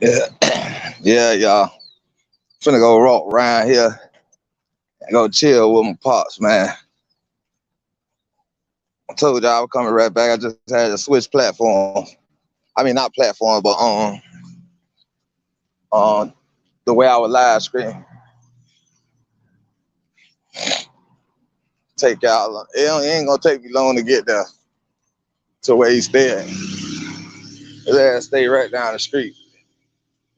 Yeah, yeah, y'all. Finna go walk around here and go chill with my pops, man. I told y'all I was coming right back. I just had to switch platform. I mean, not platform, but on the way I was live stream. Take y'all. It ain't gonna take me long to get there to where he stay. His ass stay right down the street.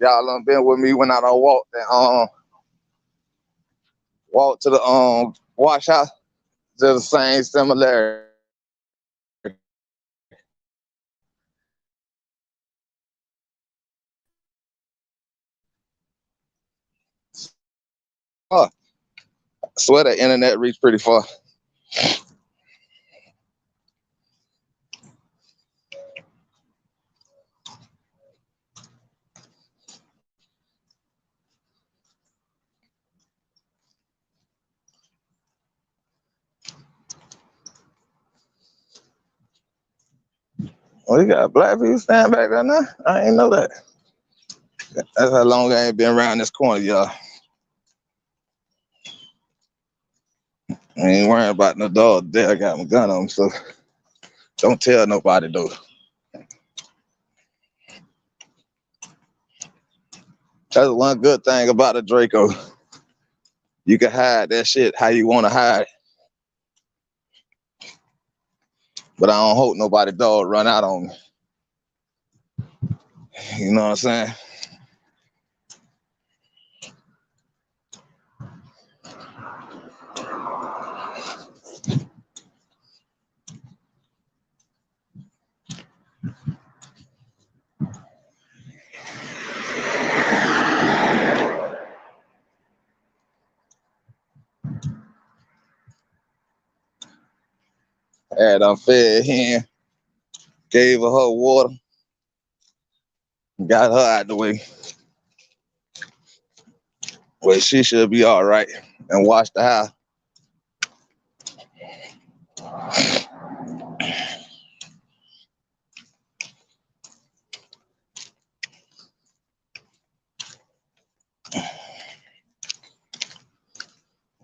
Y'all done been with me when I done walked and walk to the wash house. They're the same similarity. Oh, I swear the internet reached pretty far. Oh, you got black people standing back there now? I ain't know that. That's how long I ain't been around this corner, y'all. I ain't worrying about no dog there. I got my gun on, so don't tell nobody though. That's one good thing about the Draco. You can hide that shit how you want to hide it, but I don't hope nobody dog run out on me. You know what I'm saying? Had I fed him, gave her water, got her out the way. Well, she should be all right and wash the house.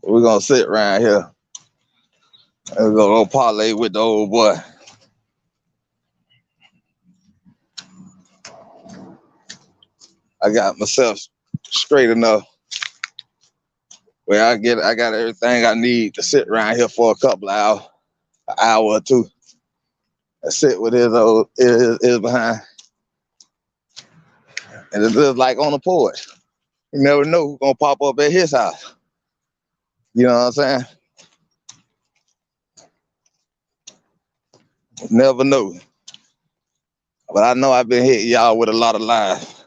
We're gonna sit around here and we're gonna go parlay with the old boy. I got myself straight enough where I got everything I need to sit around here for a couple of hours, an hour or two. I sit with his behind. And it's just like on the porch. You never know who's gonna pop up at his house. You know what I'm saying? Never know. But I know I've been hitting y'all with a lot of lies.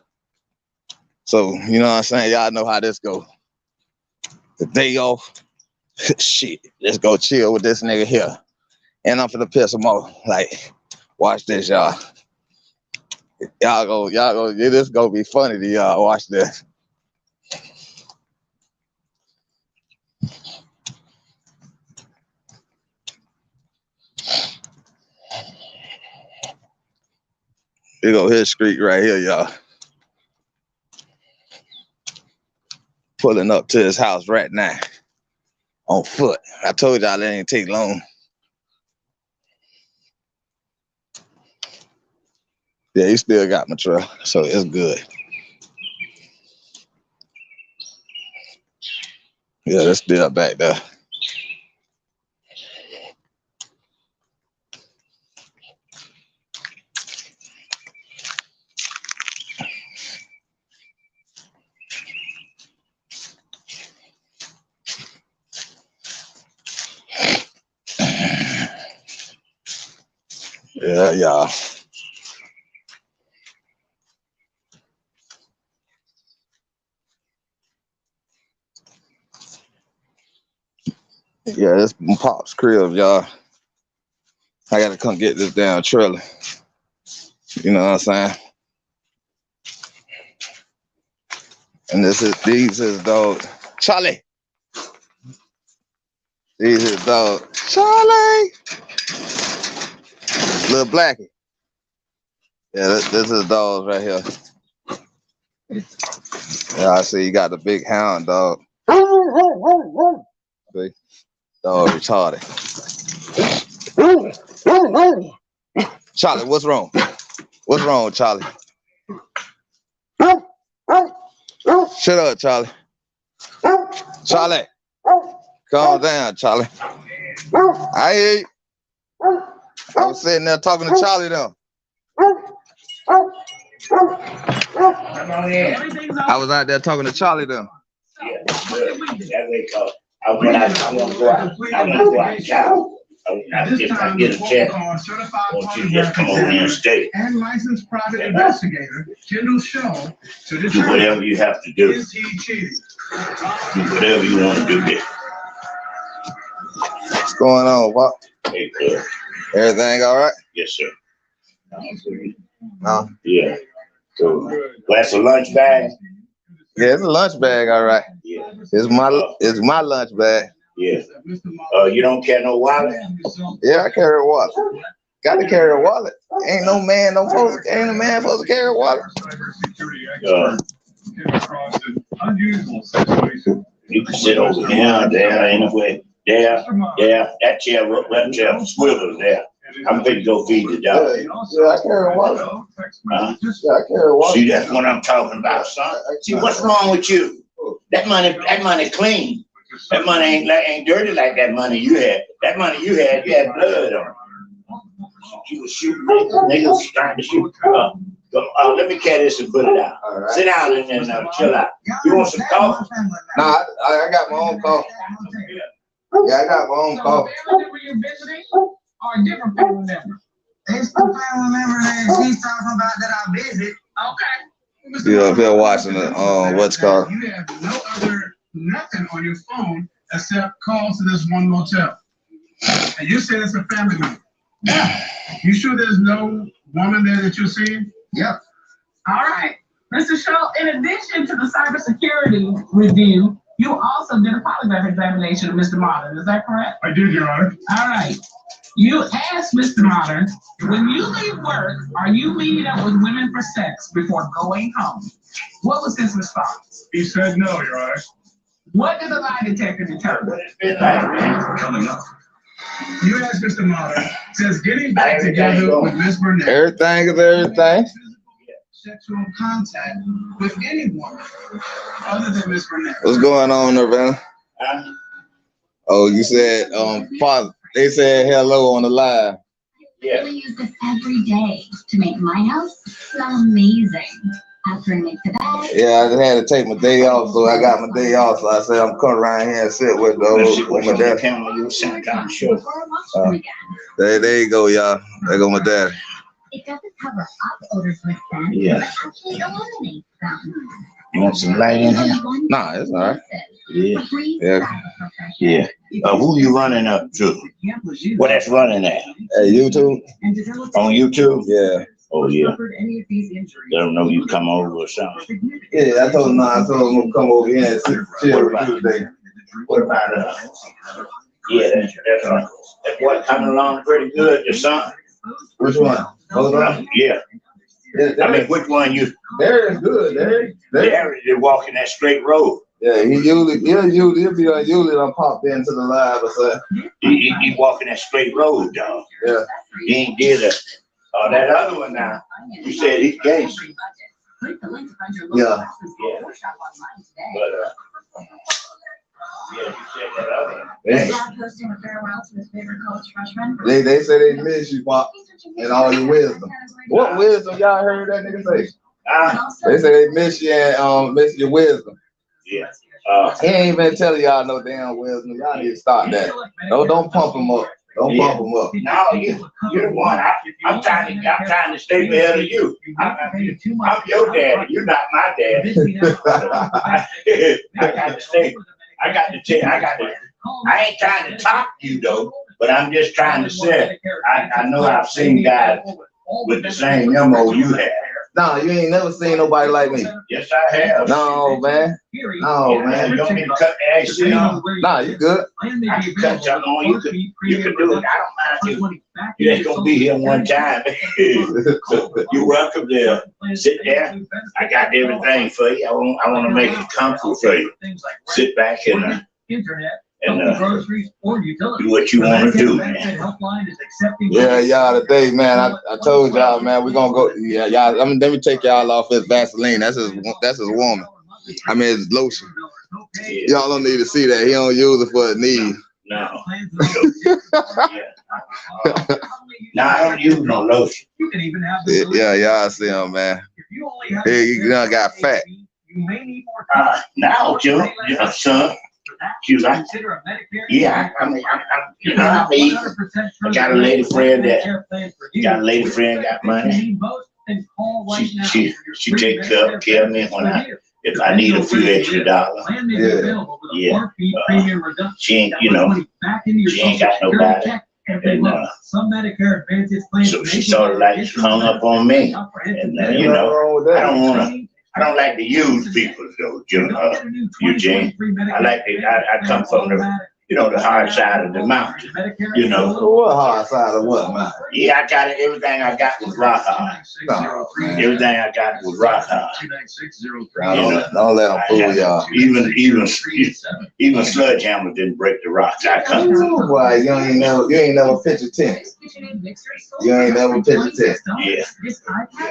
So, you know what I'm saying? Y'all know how this go. The day off, shit, let's go chill with this nigga here. And I'm finna piss him off. Like, watch this, y'all. This gonna be funny to y'all. Watch this. Here go his street right here, y'all. Pulling up to his house right now on foot. I told y'all it ain't take long. Yeah, he still got my trail, so it's good. Yeah, that's still back there. Yeah, y'all. Yeah, this my pop's crib, y'all. I gotta come get this damn trailer. You know what I'm saying? And these is dogs. Charlie. These is dogs. Charlie. Little Blackie. Yeah, this is dogs right here. Yeah, I see you got the big hound dog. See? Dog retarded. Charlie, what's wrong? What's wrong, Charlie? Shut up, Charlie. Charlie, calm down, Charlie. I hear you. I was sitting there talking to Charlie though. I was out there talking to Charlie though. Yeah, that's way called. I want to go out. I want to go out, child. If I get a check, won't you just come over here and stay? And licensed private investigator Kendall Shaw to Do whatever you have to do. is he cheating? Do whatever you want to do there. What's going on, Pop? Hey, good. Everything all right? Yes, sir. No. Yeah. So, that's a lunch bag? Yeah, it's a lunch bag, all right. Yeah. It's my lunch bag. Yeah. You don't carry no wallet? Yeah, I carry a wallet. Got to carry a wallet. Ain't no man supposed to carry a wallet. You can sit over there, anyway. There, that chair swivels there. I'm going to go feed the dog. Yeah, I carry a wallet. Yeah, I carry a wallet. See, that's what I'm talking about, son. See, what's wrong with you? That money clean. That money ain't dirty like that money you had. That money you had blood on it. You was shooting niggas was trying to shoot. Let me carry this and put it out. Right. Sit down and then chill out. You want some coffee? Nah, I got my own coffee. Yeah, I got my own coffee. Or a different family member? It's the family member that she's talking about that I visit. Okay. Yeah, if you're watching it, what's called? You have nothing on your phone except calls to this one motel. And you said it's a family member. Yeah. You sure there's no woman there that you're seeing? Yep. All right. Mr. Shaw, in addition to the cybersecurity review, you also did a polygraph examination of Mr. Modern. Is that correct? I did, Your Honor. All right. You asked Mr. Modern, when you leave work, are you meeting up with women for sex before going home? What was his response? He said no, Your Honor. What did the lie detector determine? Coming up. You asked Mr. Modern, says getting back together with Miss Burnett. Everything is everything. Sexual contact with any woman other than Miss Burnett. What's going on, Nirvana? Oh, you said they said hello on the live. I really use this every day to make my house smell amazing. After I make the bed. Yeah, I just had to take my day off, so I got my day off. So I said I'm coming around here and sit with those with my dad. There you go, y'all. There go my dad. It doesn't cover up odors with scent, yeah. But actually eliminates them. You want some light in here? Nah, it's all right. Yeah. Who you running up to? What that's running at? Hey, YouTube? On YouTube? Yeah. Oh, yeah. Let them know you come over or something. Yeah, I told him to come over here and chill with you today. What about yeah, that's that boy coming along pretty good, your son. Which one? Yeah. I mean, which one you? There is good. There is walking that straight road. Yeah, he'll be usually done popped into the live or something. He walking that straight road, dog. Yeah. He ain't did that other one now. You said he's gay. Yeah. But yeah, you said that other one. They say they miss you, Pop, and all your wisdom. What wisdom y'all heard that nigga say? They say they miss you and miss your wisdom. Yeah. He ain't been telling y'all no damn wisdom. Y'all need to stop that. Don't pump him up. Don't pump him up. No, you're the one. I'm trying to stay ahead of you. I'm your daddy. You're not my daddy. I got to stay. I ain't trying to top you though, but I'm just trying to say, I know I've seen guys with the same MO you have. Nah, you ain't never seen nobody like me. Yes, I have. No, man. No, Yeah, man. you want me to cut the AC on? Nah, you good. I can cut you on. You can do it. I don't mind you. You ain't gonna be here one time. You're welcome there. Sit there. I got everything for you. I want to make it comfortable for you. Sit back and groceries or utilities. do what you want to do, man. Yeah, y'all, today, man, I told y'all, man, we're gonna go. Yeah, y'all. I mean, let me take y'all off his Vaseline. That's his woman. I mean, his lotion. Y'all don't need to see that. He don't use it for his knees. No. No, I don't use no lotion. Yeah, y'all see him, man. He done got fat. Now, son. She like, yeah, I mean, you know how me. I got a lady friend got money. She take care of me if I need a few extra dollars. Yeah. She ain't, she ain't got nobody. And so she sort of like hung up on me. And I don't like to use people though, Eugene. I come from the hard side of the mountain, What hard side of what, man? Yeah, I got it. Everything I got was rock hard. Everything I got was rock hard. Don't let them fool y'all. Even Sledgehammer didn't break the rocks I come from. Boy, you ain't never pitch a tent. You ain't never pitch a tent. Yeah.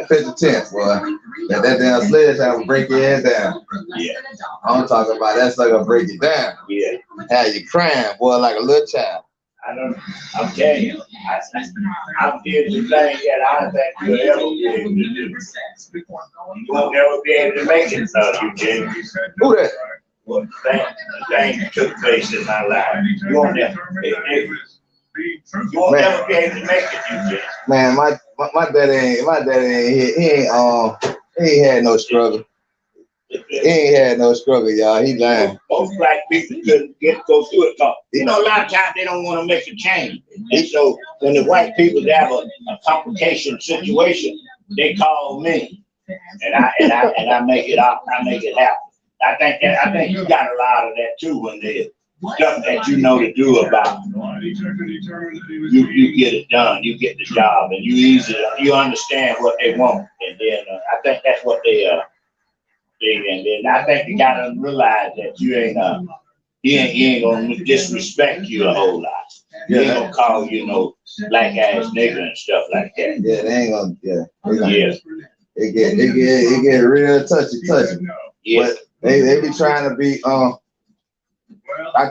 Pitch a tent, boy. Let that damn Sledgehammer break your ass down. Yeah. I'm talking about that sucker break it down. Yeah. Have you crying, boy, like a little child. I'm telling you, I'm did the thing that I don't think you'll ever be able to do. You won't ever be able to make it, Eugene. Who that? Well, the thing that took place in my life. You won't never be able to make it, Eugene. Man, my daddy ain't had no struggle. He ain't had no struggle, y'all. He lying. Most black people couldn't go through it. A lot of times they don't want to make a change. And so when the white people have a complication situation, they call me, and I make it up. I make it happen. I think you got a lot of that too when there's stuff that you know to do about. You get it done. You get the job, and you understand what they want, and then I think that's what they and then I think you gotta realize that you ain't he ain't gonna disrespect you a whole lot. He ain't gonna call you black ass nigga and stuff like that. Yeah, they ain't gonna. Yeah. It get real touchy. Yeah. But they be trying to be I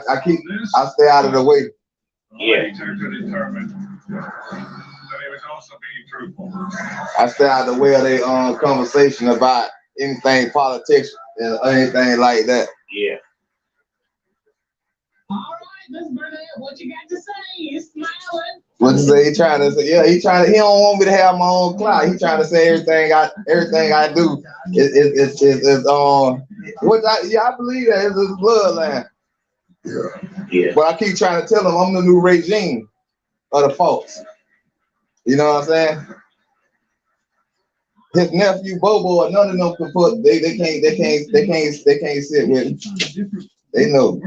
stay out of the way. Yeah. I stay out of the way of their conversation about anything politics and anything like that. Yeah. All right, Miss Burnett, what you got to say? You smiling? What you say? He trying to say, yeah, he don't want me to have my own clout. He trying to say everything I do is which I believe that is his bloodline. Yeah. But I keep trying to tell him I'm the new regime of the folks. You know what I'm saying? His nephew Bobo, none of them can put. They can't sit with him. They know.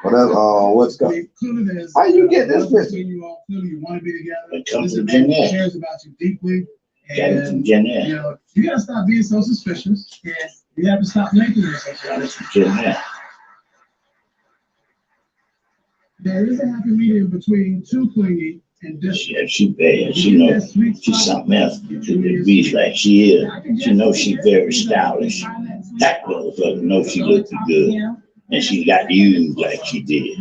What's going? How you get this picture? It comes from Jeanette. Cares about you deeply. Got it from Jeanette. You gotta stop being so suspicious. Yes. You have to stop making it so Got it from Jeanette. There is a happy medium between too clingy and distant. Yeah, she bad. She knows she's something else. To be like she is. She knows she's very stylish. That motherfucker knows she looks good. And she got used like she did.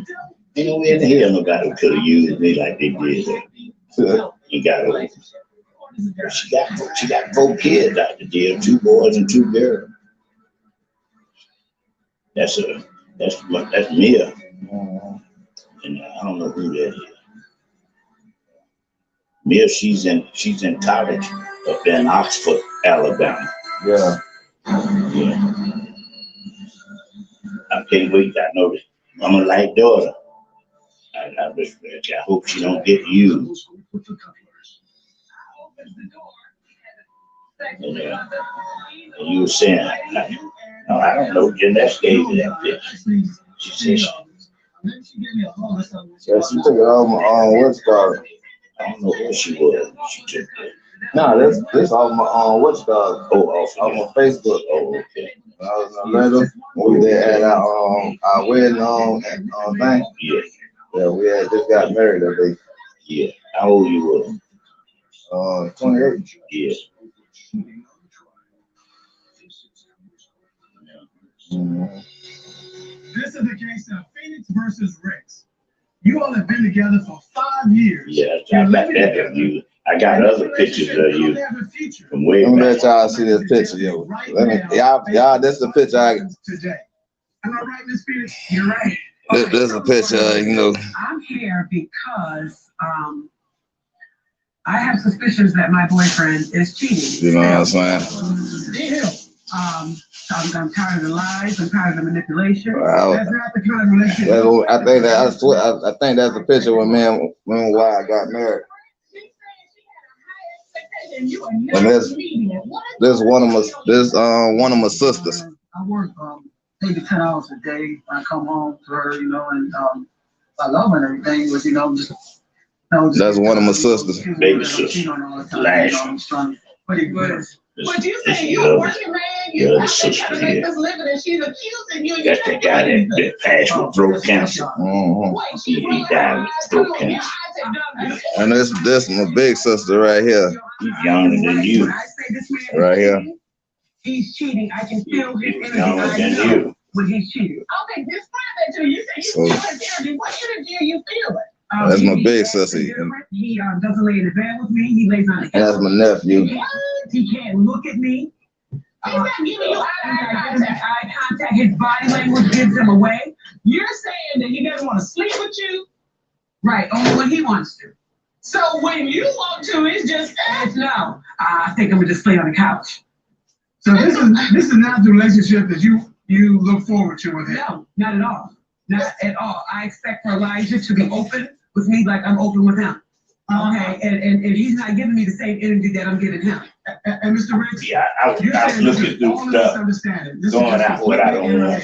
Ain't no way in the hell nobody could have used me like they did. He got over. She got 4 kids out the deal, 2 boys and 2 girls. That's Mia. And I don't know who that is. Mia, she's in college up there in Oxford, Alabama. Yeah. Yeah. I can't wait. I know that I'm a light daughter. I hope she don't get used. And you were saying, no, I don't know. Jeanette gave you that picture. She said, Yeah, she took it on what's called. I don't know where she was. She took it. No, this on my what's called. Oh, off On my Facebook. Oh, okay. I was later when we did at our wedding thing. Yeah, Yeah, we had just got married that day. yeah. How old you were? 28. Yeah. Mm-hmm. This is the case of Phoenix versus Rex. You all have been together for 5 years. Yeah, I got that of you. I got other pictures of you from way Let me let back. y'all see this picture, yo. Let me, y'all, this is the picture today. Am I right, Miss Phoenix? You're right. this is a picture, you know. I'm here because I have suspicions that my boyfriend is cheating. You know what I'm saying? Still. I'm tired of the lies. I'm tired of the manipulation. Wow. That's not the kind of relationship. I think that's the picture when me and why I got married. And this one of my sisters. I work maybe 10 hours a day. I come home to her, you know, and I love her and everything, but you know, That's one of my sisters. Baby sister. Last one. But you say you're a working man, you got to make this living, and she's accusing you. That's the guy that passed with throat cancer. Mm-hmm. He died with throat cancer. And this my big sister right here. He's younger than you. Right here. He's cheating. I can feel his He's energy. younger I than know you. when he's cheating. Okay, describe that to you. You say you feel his energy. What energy are you feeling? That's my big sister. He doesn't lay in the bed with me. He lays on the couch. And that's my nephew. He can't look at me. He's not giving you eye contact. His body language gives him away. You're saying that he doesn't want to sleep with you? Right, only when he wants to. So when you want to, it's just no. I think I'm gonna just stay on the couch. So this is not the relationship that you look forward to with him. No, not at all. Not at all. I expect for Elijah to be open with me like I'm open with him. Okay, and he's not giving me the same energy that I'm giving him. And Mr. Riggs, Yeah, I was looking through stuff, going out what I don't want.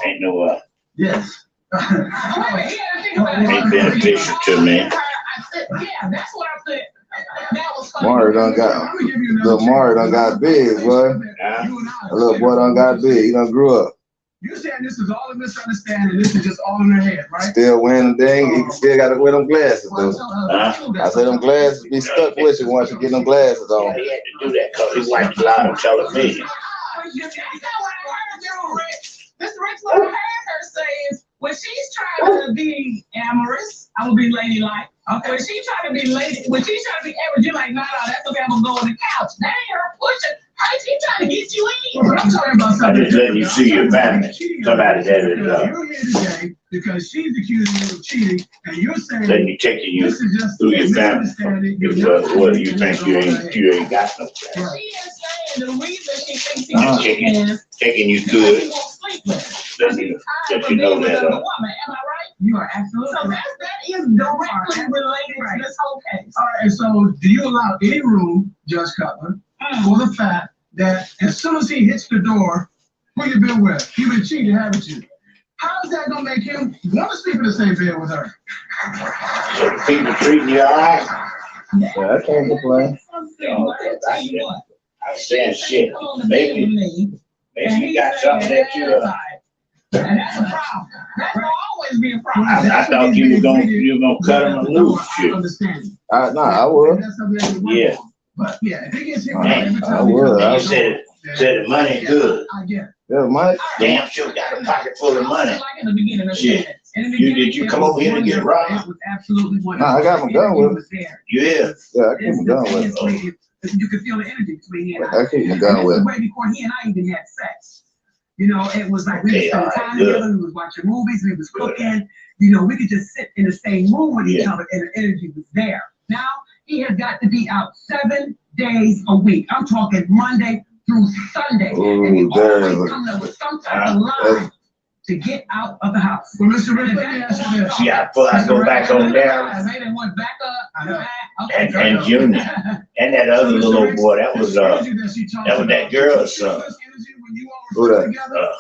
Ain't no Yes. ain't beneficial to me. Yeah, that's what I said. That was funny. Mari done got big, boy. The little boy done got big. He done grew up. You're saying this is all a misunderstanding. This is just all in her head, right? Still wearing the thing. He still got to wear them glasses, though. I say them glasses be stuck with you once you get them glasses on. He had to do that because he watched a lot of television. Mr. Rich, what I heard her say is when she's trying to be amorous, I'm gonna be ladylike. Okay. When she's trying to be when she's trying to be average, you're like, no, that's okay, I'm gonna go on the couch. That ain't her pushing. She's trying to get you in. But I'm talking about I something. just let you see your family. Somebody that is You're here today because she's accusing you of cheating, and you're saying letting you taking you this is just through a your family. misunderstanding. Because what you think you ain't got no family. She is saying the reason she thinks he's cheating is Taking you because good. he won't sleep with her. Let She's you tired of know being with that. another woman. Am I right? You are absolutely So right. that is directly related to this whole case. All right, and so do you allow any room, Judge Cutler, for the fact that as soon as he hits the door, who you been with? You've been cheating, haven't you? How is that gonna make him want to sleep in the same bed with her? So the people treating you all right. Yeah, I can't complain. I'm saying shit. Maybe you got something that you. And that's a problem. That's gonna always be a problem. I thought you were gonna cut him a loose shit. I would. Yeah. But yeah, if he gets hit Man, every I time he would. comes I You in, said the money good. I get it. Yeah, Mike. Damn sure got a pocket full of money. Like in the beginning of Shit. Did you come over here to get robbed? It was absolutely wonderful. Nah, I got my gun with me. You is. Yeah, I keep my gun with me. You could feel the energy between he and I keep my And gun this with was me. way before he and I even had sex. You know, it was like we Okay, would spend all right, time good. together, we was watching movies, we was cooking. You know, we could just sit in the same room with each Yeah. other and the energy was there. Now, he has got to be out 7 days a week. I'm talking Monday through Sunday. And he Ooh, there always is coming up with some type of lie to get out of the house. Well, Mr. Rick, let me ask you this. Yeah, before I go back on there. They done went back up. And Junior. And that other little old boy, that was that girl's son. Who that?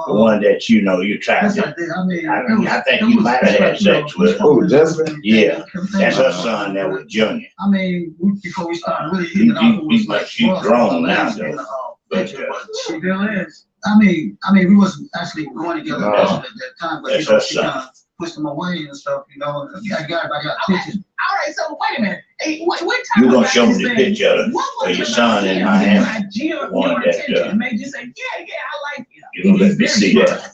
The one that you know you tried to. I think you might have had sex with. Who, Jessica? Yeah, that's her son. That was Junior. I mean, before we started really hitting She's grown now, though. But she still is. I mean, we wasn't actually going together at that time, but you know, she kind of pushed him away and stuff, you know. I got pictures. All right, so wait a minute. Hey, what time you gonna show me the picture of your son in Miami? One that made you say, yeah, I like you. You gonna let me see that?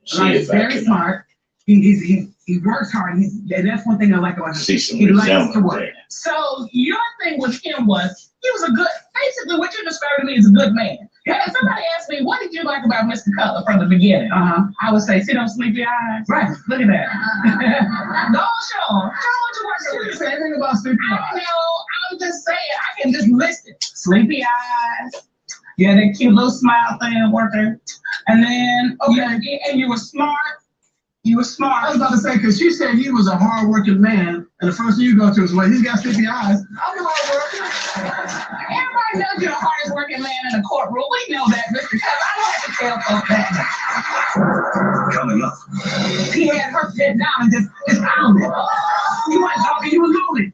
See He's if I very can smart. He works hard. And that's one thing I like about him. see some He likes to resemblance work. there. So your thing with him was he was a good, basically what you described to me is a good man. And if somebody asked me, what did you like about Mr. Cutler from the beginning? I would say, see those sleepy eyes? Right, look at that. Go show him. Show him what you working with. Say anything about sleepy I eyes. know, I'm just saying, I can just list it. Sleepy eyes. Yeah, that cute little smile thing working. And then, okay, and you were smart. You were smart. I was about to say, because she said he was a hard-working man, and the first thing you go to is, well, he's got sleepy eyes. I'm hardworking. Everybody knows you're the hardest working man in the courtroom. We know that, Mr. Cutler. I don't have to tell folks that. Coming up. He had her sit down and just pounded. You weren't talking, you were losing.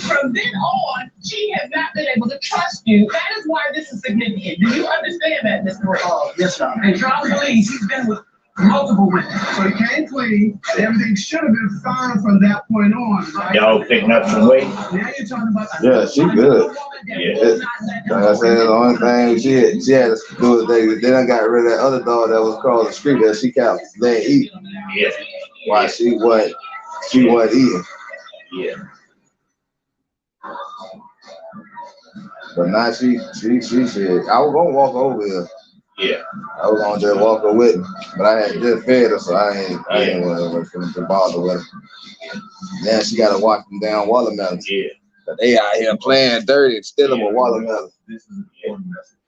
From then on, she has not been able to trust you. That is why this is significant. Do you understand that, Mr. Ray? Yes, sir. And Charles believes he's been with multiple women. So he came clean, and everything should have been fine from that point on, right? Y'all picking up some weight? Now you're talking about Yeah, she good. Yeah. Like I said, the only thing she had to do is then I got rid of that other dog that was across the street that she kept letting eat Yeah. while she wasn't eating. Yeah. But now she said, I was gonna walk over here. Yeah. I was gonna just walk her with me, but I had just fed her, so I ain't want to bother with her. Now she gotta watch them down watermelons. Yeah. But they out here playing dirty, stealing a watermelon. This is an important message.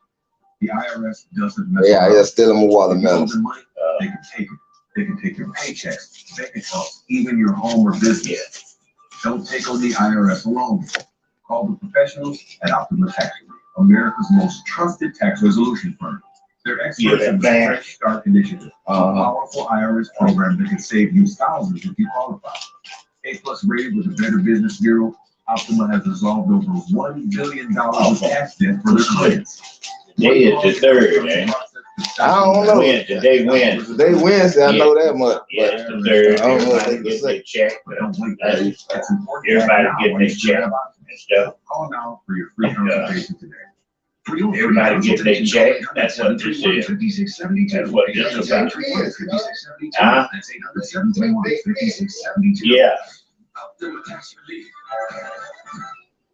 The IRS doesn't mess They out here around. stealing a If you owe watermelon. them money, they can take it. They can take your paychecks, bank accounts, even your home or business. Don't take on the IRS alone. Call the professionals at Optima Tax Relief, America's most trusted tax resolution firm. They're experts in the Fresh Start Initiative, a powerful IRS program that can save you thousands if you qualify. A+ rated with the Better Business Bureau, Optima has resolved over $1 billion of tax debt for their clients. Today is the third, man. I don't know. Today Wednesday. Today Wednesday, I know that much. Yeah, it's the third. I don't know if Everybody they gets can their check. Don't wait. That's- It's important. Everybody getting their check and stuff. Call now for your free consultation today. Everybody getting their check. That's what this is. That's what this is about. Huh? Yeah.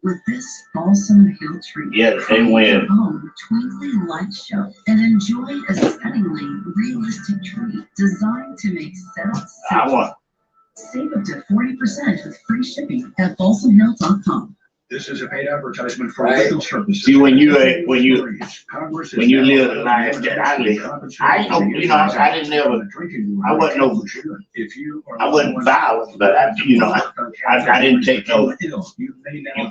With this balsam hill tree, Yeah, they win. own twinkling light show and enjoy a stunningly realistic tree designed to make setup I want. Save up to 40% with free shipping at balsamhill.com. This is a paid advertisement for Right. legal purposes. See, when you live Congress the life that I live, I ain't no, you know, I didn't never, I wasn't no, I wasn't violent, but I didn't take no, you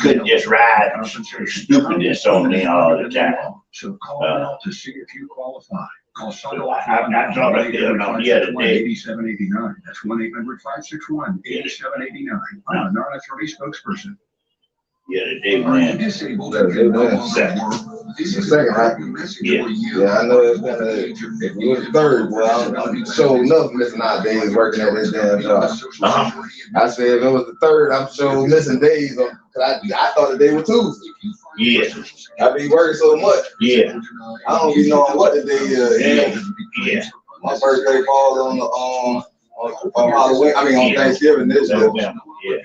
couldn't just ride stupidness on me all the time. So call now to see if you qualify. Call I saw that the other day. 8789. That's 1-800-561-8789. I'm a non-attorney spokesperson. Yeah, they win. Disabled. The second, right? Yeah, I know it's gonna, if it was the third, well, I'm sure enough missing out days working at this damn job. I said if it was the third, I'm sure missing days, cause I thought the day was Tuesday. Yeah, I be working so much, yeah, I don't be knowing what the day is. yeah. My birthday falls on Halloween, I mean on Thanksgiving this year. November, yeah.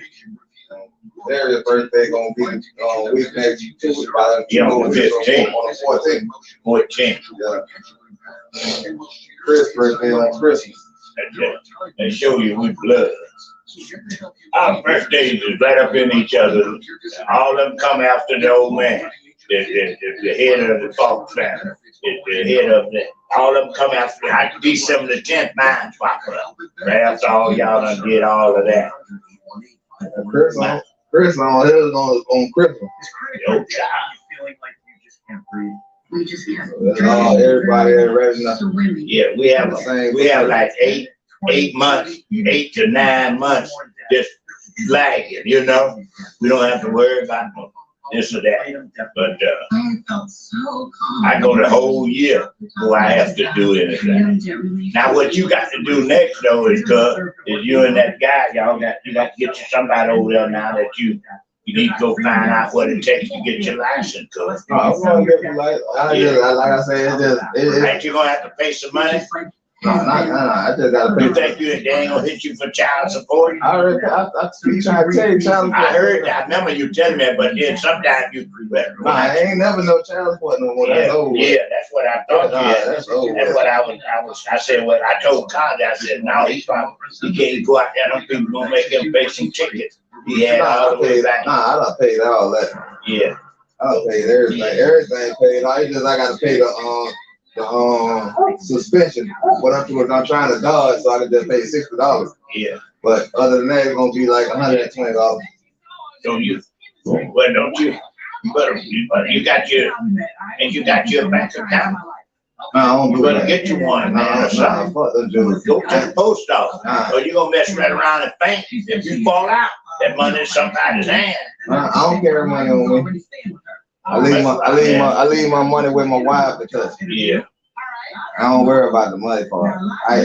Their birthday gonna be on week next Tuesday, Yeah, on the 15th. On the 14th. 14. Yeah. Chris' birthday on Christmas. They show you with blood. Our birthdays is right up in each other. All of them come after the old man, the head of the Falk family, the head of the, all of them come after, December the 10th, mine pop up. Right after all y'all done did all of that. Chris Chris on his on Christmas. It's Yo, critical. child. You're feeling like you just can't breathe. We just have That's all everybody ain't ready enough. to women. Yeah, we have like 8 months, 8 to 9 months just lagging, you know? We don't have to worry about this or that. But I felt so calm. I go the whole year before I have to do anything. Now what you got to do next though is you and that guy, you got to get you somebody over there now that you need to go find out what it takes to get your license. Cause No, I'm gonna get the like I said, ain't you gonna have to pay some money? no, I just gotta You pay. think they ain't gonna hit you for child support? I already, I be trying to tell you, child I support. heard that. I remember you telling me that, but then sometimes you Nah, I ain't never no child support no more. That's over. yeah, that's what I thought. Nah, Yeah. that's over. That's what I said, well, I told Connie, I said, no, he can't go out there, them people gonna make him pay some tickets. He had all the way back. I done paid all that. Yeah, I done paid everything. Everything paid. All it's just I gotta pay the suspension. What I'm trying to dodge, so I can just pay $60. yeah. But other than that, it's gonna be like $120. So well, don't you, you got your bank account. No, I don't You do better that. get you one, man, or something. Fuck them dudes. Go to the post office, or you gonna mess right around and faint. If you fall out, that money in somebody's hand. I don't carry money on me. I leave my money with my wife because Yeah, I don't worry about the money part. I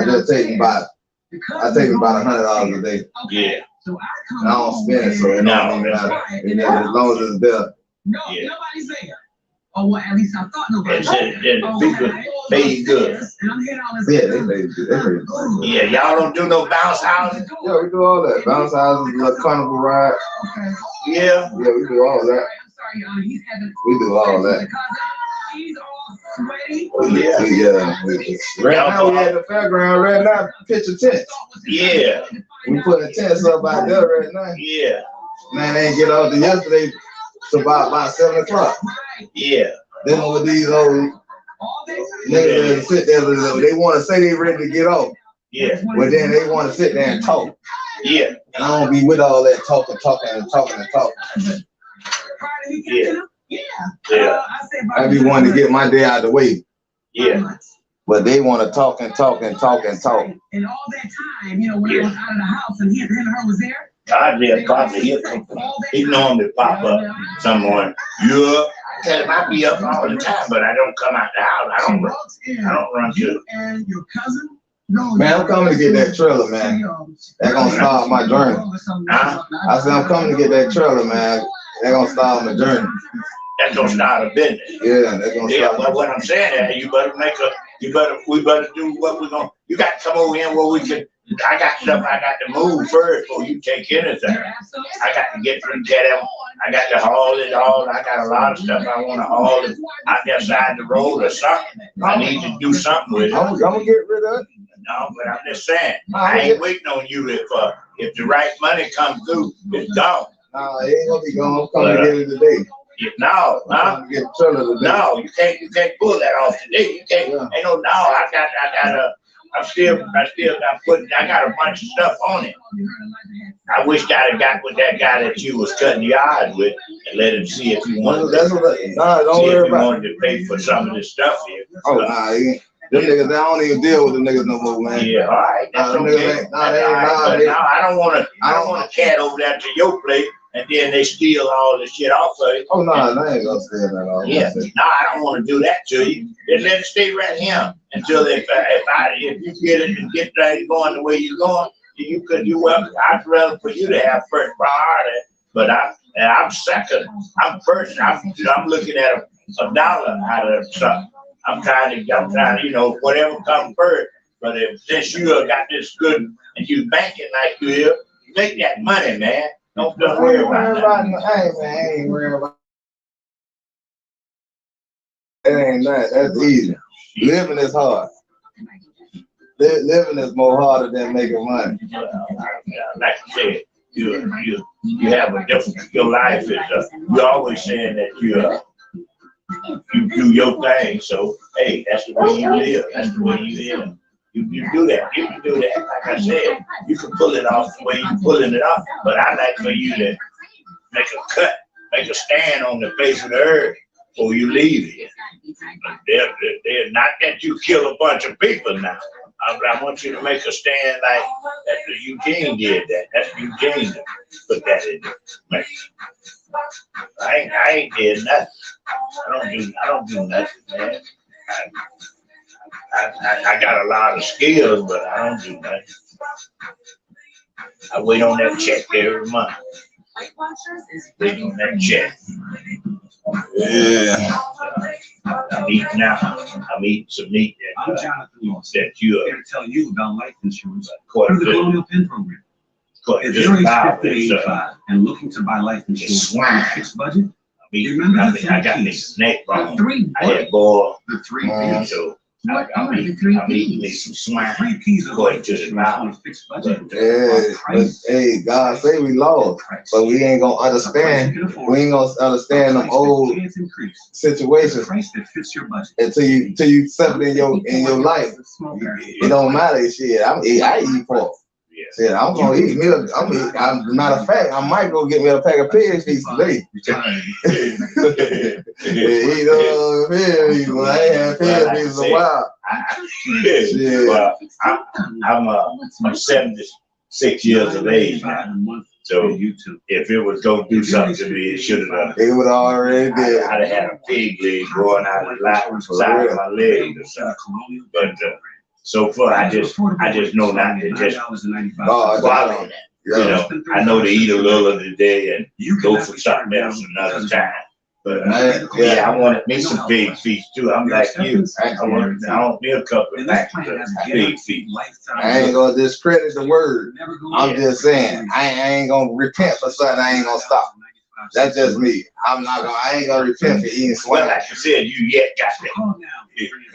just take about $100 a day. yeah. I don't spend it, so it don't even matter. As long as it's there. Yeah. Nobody's there. Oh, well, at least I thought nobody was And there. the people pay you good. And I'm hearing all this. Yeah, they pay good. Yeah, y'all don't do no bounce houses? Yeah, we do all that. Bounce houses, little carnival ride. Okay. Yeah. Yeah, we do all that. I'm sorry, Your Honor, he's having. We do all that. He's all sweaty. Yeah. Right now we at the fairground. Right now, picture tents. Yeah. We putting tents up out there right now. Yeah, Man, they ain't get out there yesterday. It's about 7 o'clock. yeah. Then with these old niggas that sit there, they want to say they ready to get off, Yeah, but then they want to sit there and talk. yeah. And I don't be with all that talking. Yeah. Yeah. Yeah. I be wanting to get my day out of the way, Yeah. but they want to talk. And all that time, when I was out of the house and him and her was there. I'd be a coffee. He normally pop up somewhere. Yeah. I tell him I be up all the time, but I don't come out the house. I don't run to. And your cousin? Man, I'm coming to get that trailer, man. That gonna start my journey. Huh? I said I'm coming to get that trailer, man. That gonna start my journey. That's gonna start a business. Yeah, that's gonna Yeah, start. but what I'm saying is, we better do what we're gonna. You got to come over here where we can. I got stuff I got to move first before you take anything. I got to get through them. I got to haul it all. I got a lot of stuff I want to haul it out there side the road or something. I need to do something with it. I'm gonna get rid of it. No, but I'm just saying, I ain't waiting on you if the right money comes through, it's gone. Nah, it ain't gonna be gone. I'm coming to get it today. No, I'm coming to get the trailer today. no, you can't pull that off today. You can't. Yeah. Ain't no. I got a bunch of stuff on it. I wish I'd have got with that guy that you was cutting yards with and let him see if he wanted. That's what. Nah, don't See if worry he about it. wanted to pay for some of this stuff here. Oh, nah, them niggas, I don't even deal with them niggas no more, man. Yeah, all right, that's Nah, them okay. niggas ain't- nah, That's they ain't- all right, nah, but they- now I don't want a cat over there to your place and then they steal all the shit off of it. Oh, nah, I ain't gonna say that all. Yeah, no, I don't want to do that to you. Just let it stay right here until if you get it and get that going the way you're going, I'd rather for you to have first priority, but I'm second. I'm first. I'm looking at a dollar out of something. I'm trying to, whatever comes first. But since you got this good and you banking like you is, make that money, man. Don't worry about that. I ain't worried about it. It ain't that. That's easy. Living is hard. Living is more harder than making money. Like I said, you have a different. Your life is. You're always saying that you do your thing. So hey, that's the way you live. That's the way you live. You do that. You can do that. Like I said, you can pull it off the way you're pulling it off. But I like for you to make a cut, make a stand on the face of the earth before you leave here. They're not that you kill a bunch of people now. I want you to make a stand like that. Eugene did that. That's Eugene that put that in there. I ain't did nothing. I don't do nothing, man. I got a lot of skills, but I don't do nothing. I wait on that check every month. Wait on that check. Yeah. I'm eating now. I'm eating some meat I'm Jonathan Lawson. that you I'm here to tell you about life insurance are through the Colonial Penn program. If you're age 50 to 85 and looking to buy life insurance on a fixed budget, I got me snake bone. I had boiled the three P's. so What I'm are the three eating me P's? some swine. 3 P's of According life to the insurance on a mouth. fixed budget. Yeah, but hey, God say we lost, so we ain't gonna understand. We ain't gonna understand them old situations Price that fits your budget. until you settle in your life. It don't matter. Shit, I eat pork. Shit, I'm gonna eat me. Matter of fact, I might go get me a pack of pig feet today. Eat pig feet. I ain't had pig feet in a while. Well, I'm 76 years of age now. So if it was gonna do something to me, it should have done. They would already did. I'd have had a pig leg growing out of the side of my leg or something. But so far, I just know not to just swallow that. You know, I know to eat a little of the day and go for something else another time. But yeah, I wanted me some big feet too. I'm like you. I want me a couple of packs of big feet. I ain't gonna discredit the word. I'm just saying, I ain't gonna repent for something I ain't gonna stop. That's just me. I ain't gonna repent for eating swine. Well, like you said, you yet got that.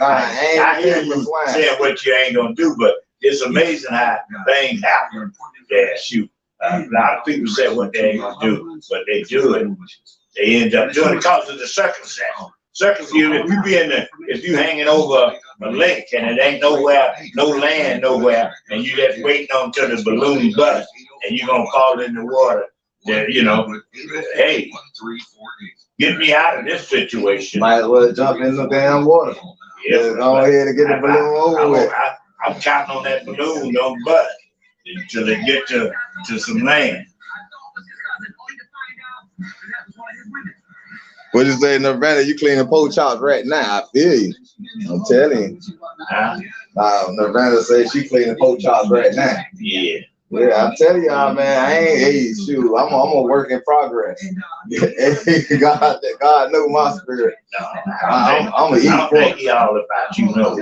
I hear you saying what you ain't gonna do, but it's amazing how things happen. Yeah, shoot. A lot of people say what they ain't gonna do, but they do it. They end up doing it because of the circumstance. If you hanging over a lake and it ain't nowhere, no land nowhere, and you just waiting until the balloon busts and you gonna fall in the water, then you know, hey, get me out of this situation. Might as well jump in the damn water. Yeah, go ahead and get the balloon over with. I'm counting on that balloon don't bust until they get to some land. What you say, Nevada? You cleaning pork chops right now? I feel you. I'm telling you. Nevada says she cleaning pork chops right now. Yeah. Yeah, I'm telling y'all, man. I ain't shoot. I'm a work in progress. God knew my spirit. I'm gonna eat pork. Think he all about you know.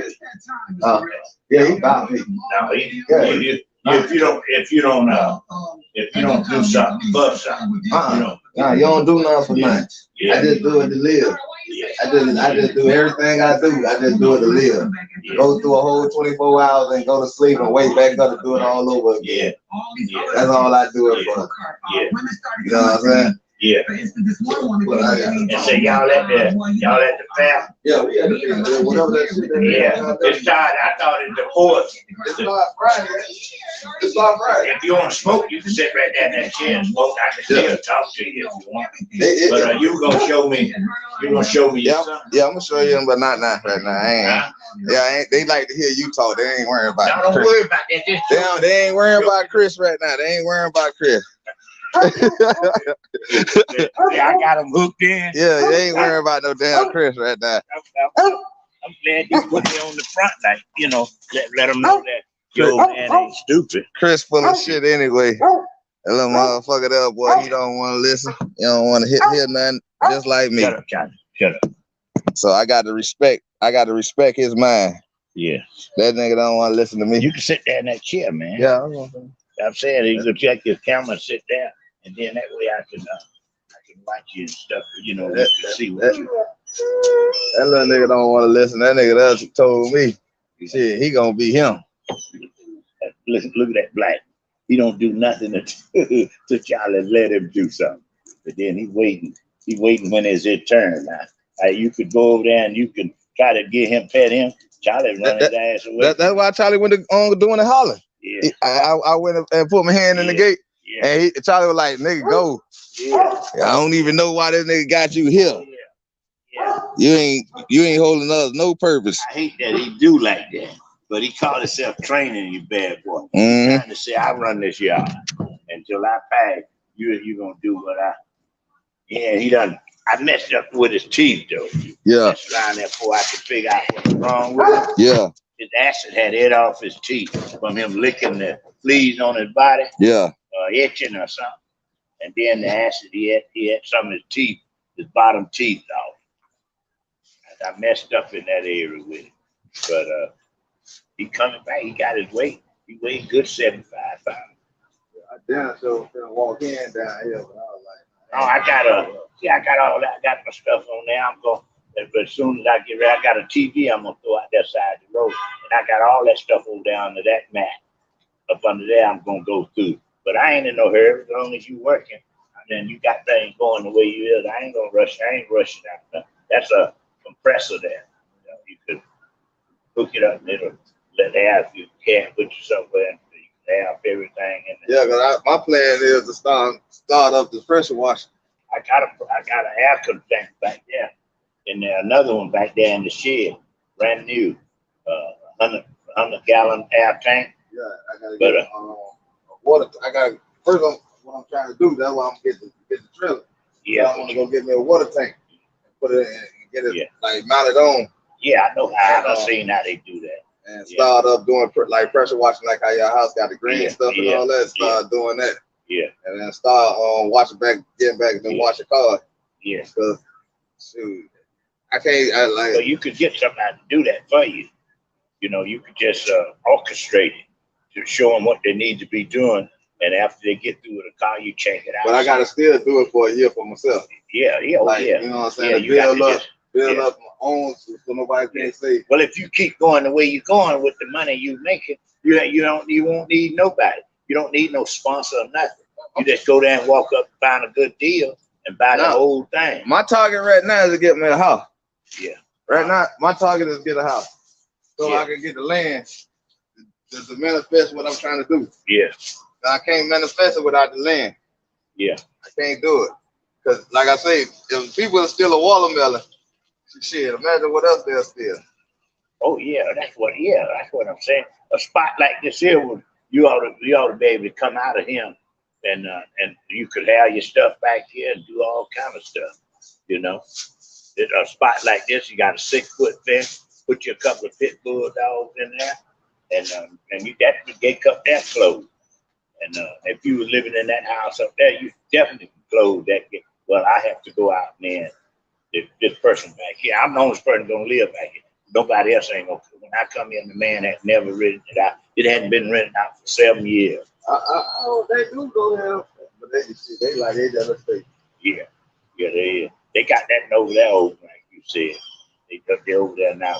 Yeah, he about me. No, if you don't do something for something, Nah, you don't do nothing for nothing. I just do it to live. I just do everything I do. I just do it to live. Go through a whole 24 hours and go to sleep and wake back up to do it all over again. That's all I do it for. You know what I'm saying? Yeah. And so y'all at the fair? Yeah, we at the fair. Whatever that shit is. Yeah. It's started. I thought it the fourth. It's not Friday. It's not Friday. If you want to smoke, you can sit right there in that chair and smoke. I can still talk to you if you want. But you gonna show me? You gonna show me? Yeah, I'm gonna show you, but not now. Right now, I ain't. Yeah, they like to hear you talk. They ain't worrying about. Now, don't worry about that. They ain't worrying about Chris right now. They ain't worrying about Chris. Yeah, I got him hooked in. Yeah, they ain't worrying about no damn Chris right now. I'm glad you put me on the front, like, you know, let them know that your man ain't stupid. Chris full of shit anyway. That little motherfucker there, boy, he don't want to listen. He don't want to hear nothing, just like me. Shut up, Johnny. Shut up. So I got to respect his mind. Yeah. That nigga don't want to listen to me. You can sit there in that chair, man. Yeah. I'm saying you can check your camera and sit there, and then that way I can watch you and stuff. You know, you can see what you. That little nigga don't want to listen. That nigga else told me, shit, he gonna be him. Listen, look at that black. He don't do nothing to Charlie. Let him do something, but then he waiting. He waiting when it's his turn. Now, you could go over there and you can try to get him, pet him. Charlie run his ass away. That's why Charlie went on doing the hollering. Yeah. I went and put my hand in the gate, and Charlie was like, "Nigga, go." Yeah. I don't even know why this nigga got you here. Yeah. You ain't holding us no purpose. I hate that he do like that. But he called himself training, you bad boy. Mm-hmm. Trying to say I run this yard. Until I pass, you gonna do what he done. I messed up with his teeth though. Yeah. That's around there before I could figure out what was wrong with him. Yeah. His acid had ate off his teeth from him licking the fleas on his body. Yeah. Itching or something. And then the acid, he had some of his teeth, his bottom teeth off. And I messed up in that area with it. But he coming back, he got his weight. He weighed good 75 pounds. So walk in down here, but I was like, oh, I got all that. I got my stuff on there. I'm going, but as soon as I get ready, I got a TV I'm gonna throw out that side of the road, and I got all that stuff over there under that mat. Up under there, I'm gonna go through. But I ain't in no hurry. As long as you working, and then you got things going the way you is, I ain't gonna rush. I ain't rushing out. That's a compressor there. You could hook it up and it'll let air if you can't put you somewhere and you can have everything in there. yeah, because my plan is to start up the pressure washer. I got an air container back there, and there another one back there in the shed, brand new, 100-gallon air tank. Yeah, I gotta But, get water. I got first. What I'm trying to do. That's why I'm getting the trailer. Yeah, I want to go get me a water tank and put it in and get it like mounted on. Yeah, I know how. I've seen how they do that. And start up doing like pressure washing, like how your house got the green stuff and all that. Start doing that. Yeah. And then start watching back, getting back, and then wash your car. Yeah. Because shoot, I can't. Like. So you could get somebody to do that for you. You know, you could just orchestrate it to show them what they need to be doing. And after they get through with the car, you check it out. But I gotta still do it for a year for myself. Yeah. Like, yeah. You know what I'm saying? Yeah, build up my own so nobody can say. Well, if you keep going the way you're going with the money you making, you won't need nobody. You don't need no sponsor or nothing. You just go there and walk up, find a good deal, and buy the whole thing. My target right now is to get me a house. Yeah. Right now, my target is to get a house, so I can get the land to manifest what I'm trying to do. Yeah. I can't manifest it without the land. Yeah. I can't do it. Because, like I say, if people are still a watermelon, shit, imagine what else they'll steal. Oh, yeah, that's what I'm saying. A spot like this here, you ought to be able to come out of him and you could have your stuff back here and do all kind of stuff, you know. A spot like this, you got a 6-foot fence, put you a couple of pit bull dogs in there, and you get cut that closed. And if you were living in that house up there, you definitely can close that gate. Well, I have to go out and this person back here. I'm the only person gonna live back here. Nobody else ain't gonna. When I come in, the man had never rented it out. It hadn't been rented out for 7 years. They do go there, but they like they just stay. Yeah, they got that over there, like you said. They over there now.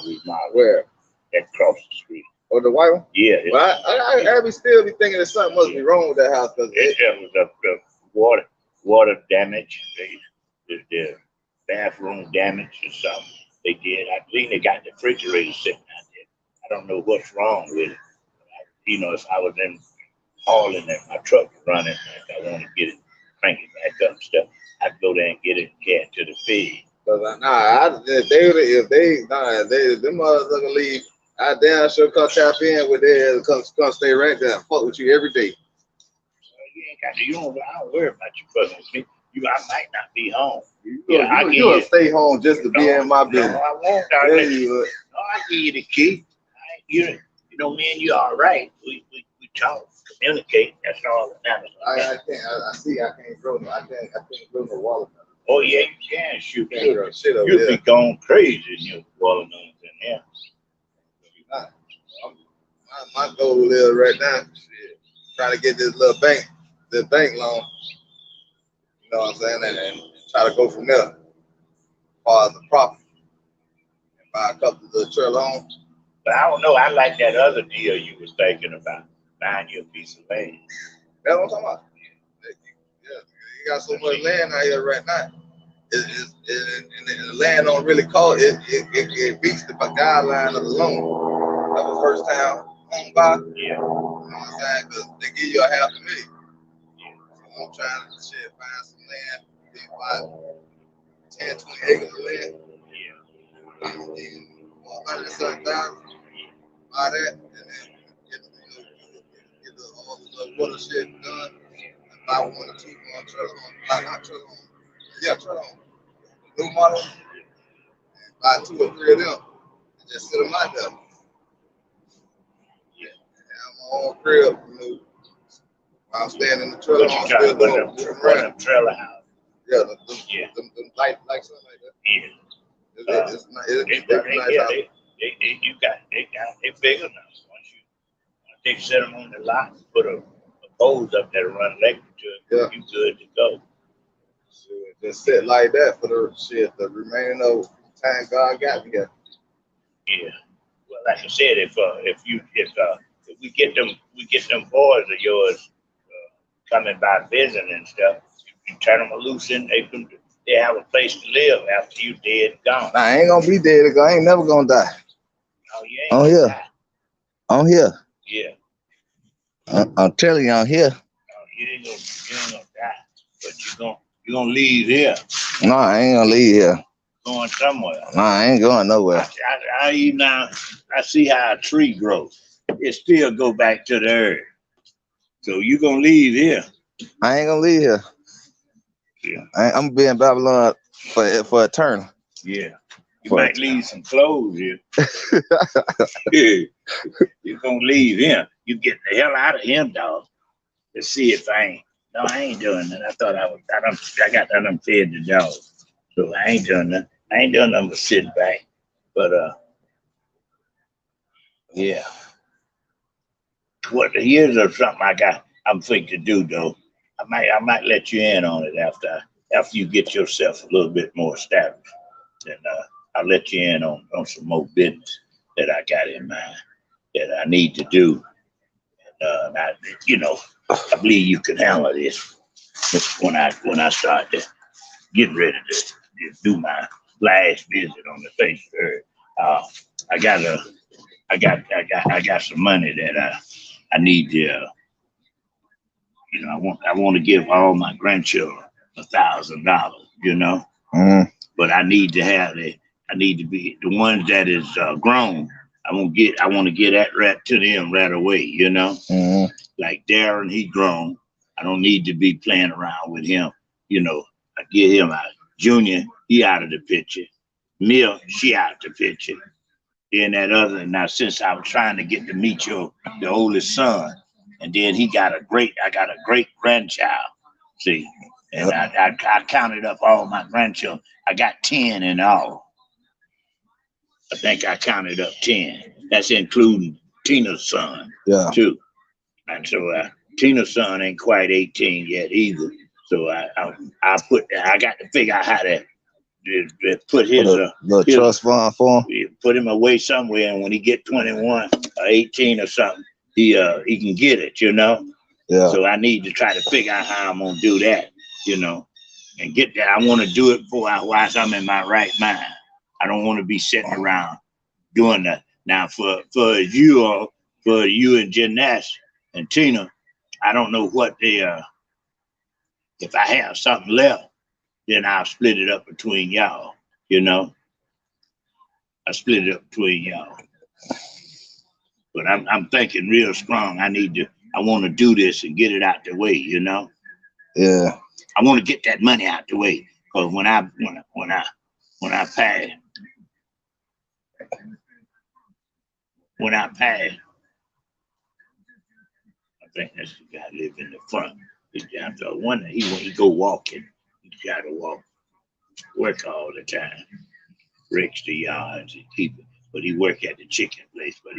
Where? That across the street. Oh, the white one? Yeah. Well, I still be thinking that something must be wrong with that house because it was the water damage, the bathroom damage or something. They did. I believe they got the refrigerator sitting out there. I don't know what's wrong with it. If I was in hauling it, my truck was running, like I want to get it, crank it back up and stuff, I'd go there and get it and carry it to the feed. If them motherfuckers leave, I damn sure come tap in with their come stay right there and fuck with you every day. I don't worry about you fucking with me. I might not be home. You'll stay home just to be in my business. No, I won't. I give you the key. Me and you all right. We talk, communicate. That's all that matters. I can't grow no watermelon. Oh yeah, you can shoot. You'll be going crazy in your watermelons in there. My goal is right now, trying to get this bank loan. You know what I'm saying? And try to go from there. As far as the property. And buy a couple of the trailer homes. But I don't know. I like that other deal you was thinking about, buying you a piece of land. That's what I'm talking about. Yeah, you got so much land out here right now. And the land don't really cost it beats the guideline of the loan. Of a first time home buy. Yeah. You know what I'm saying? Because they give you $500,000. Yeah. So I'm trying to find some land, then buy 10, 20 acres of land. Yeah. And about this $1,000, buy that, and then get the watershed done. And buy 1 or 2 trailer homes, not trailer homes. Yeah, trailer homes. New model. And buy 2 or 3 of them. And just sit them out there. Yeah. And have my own crib, I'm staying in the trailer house. One of them trailer house. Yeah, them like something like that. Yeah. It's They big enough. Once they set them on the lot, put a poles up there to run electric to it, you good to go. Just sit like that for the remaining of time God got me here. Yeah. Well, like I said, if we get them boys of yours coming by visiting and stuff, you turn them loose and they have a place to live after you dead and gone. Nah, I ain't gonna be dead and gone. I ain't never gonna die. Oh, you ain't gonna die. I'm here. Yeah. I'm telling you, I'm here. No, you ain't gonna die, but you're gonna leave here. No, I ain't gonna leave here. Going somewhere. No, I ain't going nowhere. I see how a tree grows. It still go back to the earth. So you gonna leave here. I ain't gonna leave here. Yeah. I'm gonna be in Babylon for eternal. Yeah. You might leave some clothes here. Yeah. You're gonna leave him. You get the hell out of him, dog. To see if I ain't doing that. I thought I got them fed the dog. So I ain't doing that. I ain't doing nothing but sitting back. But yeah. Here's something I'm thinking to do though. I might let you in on it after you get yourself a little bit more established. And I'll let you in on some more business that I got in mind that I need to do. And I believe you can handle this when I start to get ready to do my last visit on the face of the earth. I got some money that I need to. I want to give all my grandchildren $1,000. But I need to be the ones that is grown. I want to get that right to them right away. Like Darren, he grown. I don't need to be playing around with him. I get him out. Junior, he out of the picture. Mill, she out of the picture. Then that other. Now, since I was trying to get to meet the oldest son, and then I got a great grandchild. See, and I counted up all my grandchildren. I got 10 in all. I think I counted up 10. That's including Tina's son, too. And so Tina's son ain't quite 18 yet either. So I got to figure out how to put his trust fund for him. Put him away somewhere, and when he get 21 or 18 or something, he can get it. Yeah. So I need to try to figure out how I'm gonna do that. And get that. I want to do it whilst I'm in my right mind. I don't want to be sitting around doing that. Now for you and Jeanette and Tina, I don't know what if I have something left, then I'll split it up between y'all. I split it up between y'all. But I'm thinking real strong. I want to do this and get it out the way. Yeah. I want to get that money out the way, because when I pass, I think that's the guy live in the front. He go walking. He got to work all the time, rakes the yards and keep it. But he work at the chicken place. But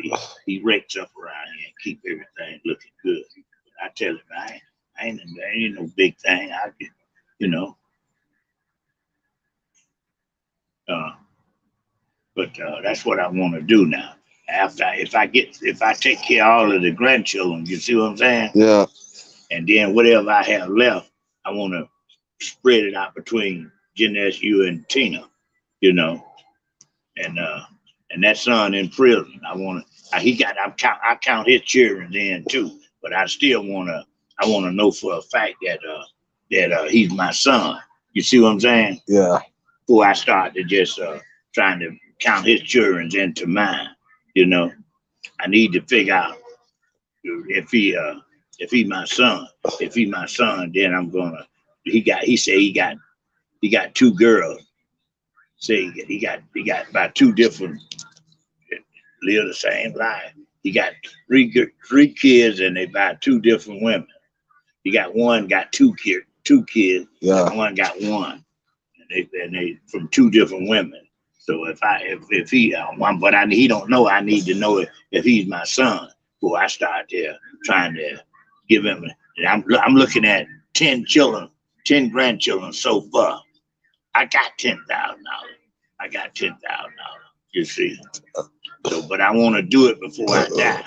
he rakes up around here and keep everything looking good. But I tell him I ain't no big thing. But that's what I want to do now. If I take care of all of the grandchildren, you see what I'm saying? Yeah. And then whatever I have left, I want to spread it out between Jeanette, you, and Tina. And that son in prison. I count his children in too. But I still I want to know for a fact that that he's my son. You see what I'm saying? Yeah. Before I start to just trying to count his children into mine, you know, I need to figure out if he my son. If he my son, then I'm gonna. He said he got two girls. Say he got about two different, live the same life. He got three kids and they by two different women. He got two kids, Yeah. and one got one. And they from two different women. So if he one, but he don't know. I need to know if he's my son. Before I start there trying to give him. And I'm looking at 10 children, 10 grandchildren so far. I got $10,000. I got $10,000. You see. So, but I want to do it before I die.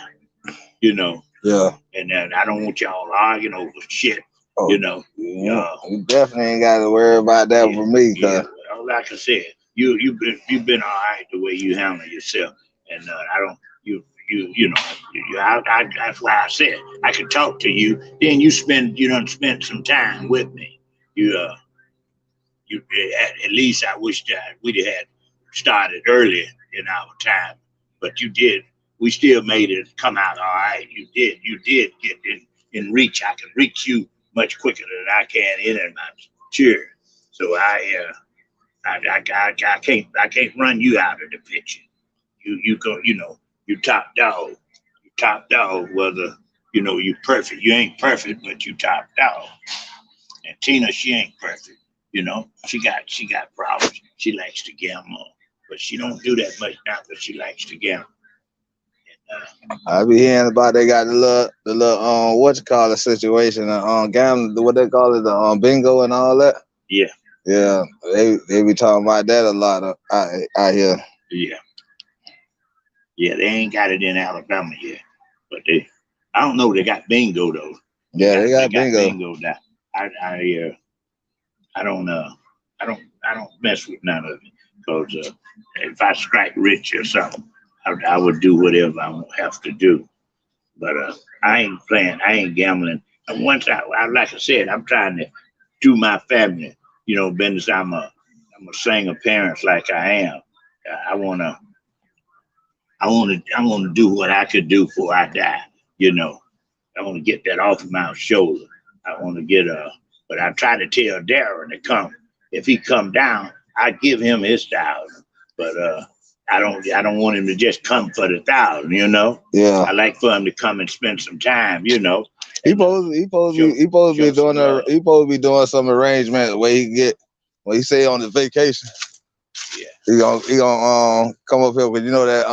You know. Yeah. And then I don't want y'all arguing over shit. Oh, you know. You definitely ain't got to worry about that for me, cause like I said, you've been all right the way you handle yourself, and I don't you know that's why I said I could talk to you. Then you done spent some time with me. You at least I wish that we'd had started earlier in our time, but you did. We still made it come out all right. You did get in reach. I can reach you much quicker than I can in my chair. So I can't run you out of the picture. You go, you top dog. You top dog, whether you perfect. You ain't perfect, but you top dog. And Tina, she ain't perfect. She got problems. She likes to gamble, but she don't do that much now because she likes to gamble. I be hearing about they got the little what you call it situation, gambling, what they call it, the bingo and all that. Yeah. Yeah, they be talking about that a lot out here. Yeah, they ain't got it in Alabama yet, but I don't know. They got bingo though. They got bingo. Now. I don't mess with none of it because if I strike rich or something, I would do whatever I won't have to do. But I ain't playing. I ain't gambling. And once I like I said, I'm trying to do my family. Business. I'm a single parent like I am. I wanna do what I could do before I die. I want to get that off of my shoulder. I want to get but I try to tell Darren to come. If he come down, I give him his 1,000. But I don't want him to just come for the 1,000. Yeah. I like for him to come and spend some time. He supposed to be doing some arrangement where he say on his vacation. Yeah. He gonna come up here with that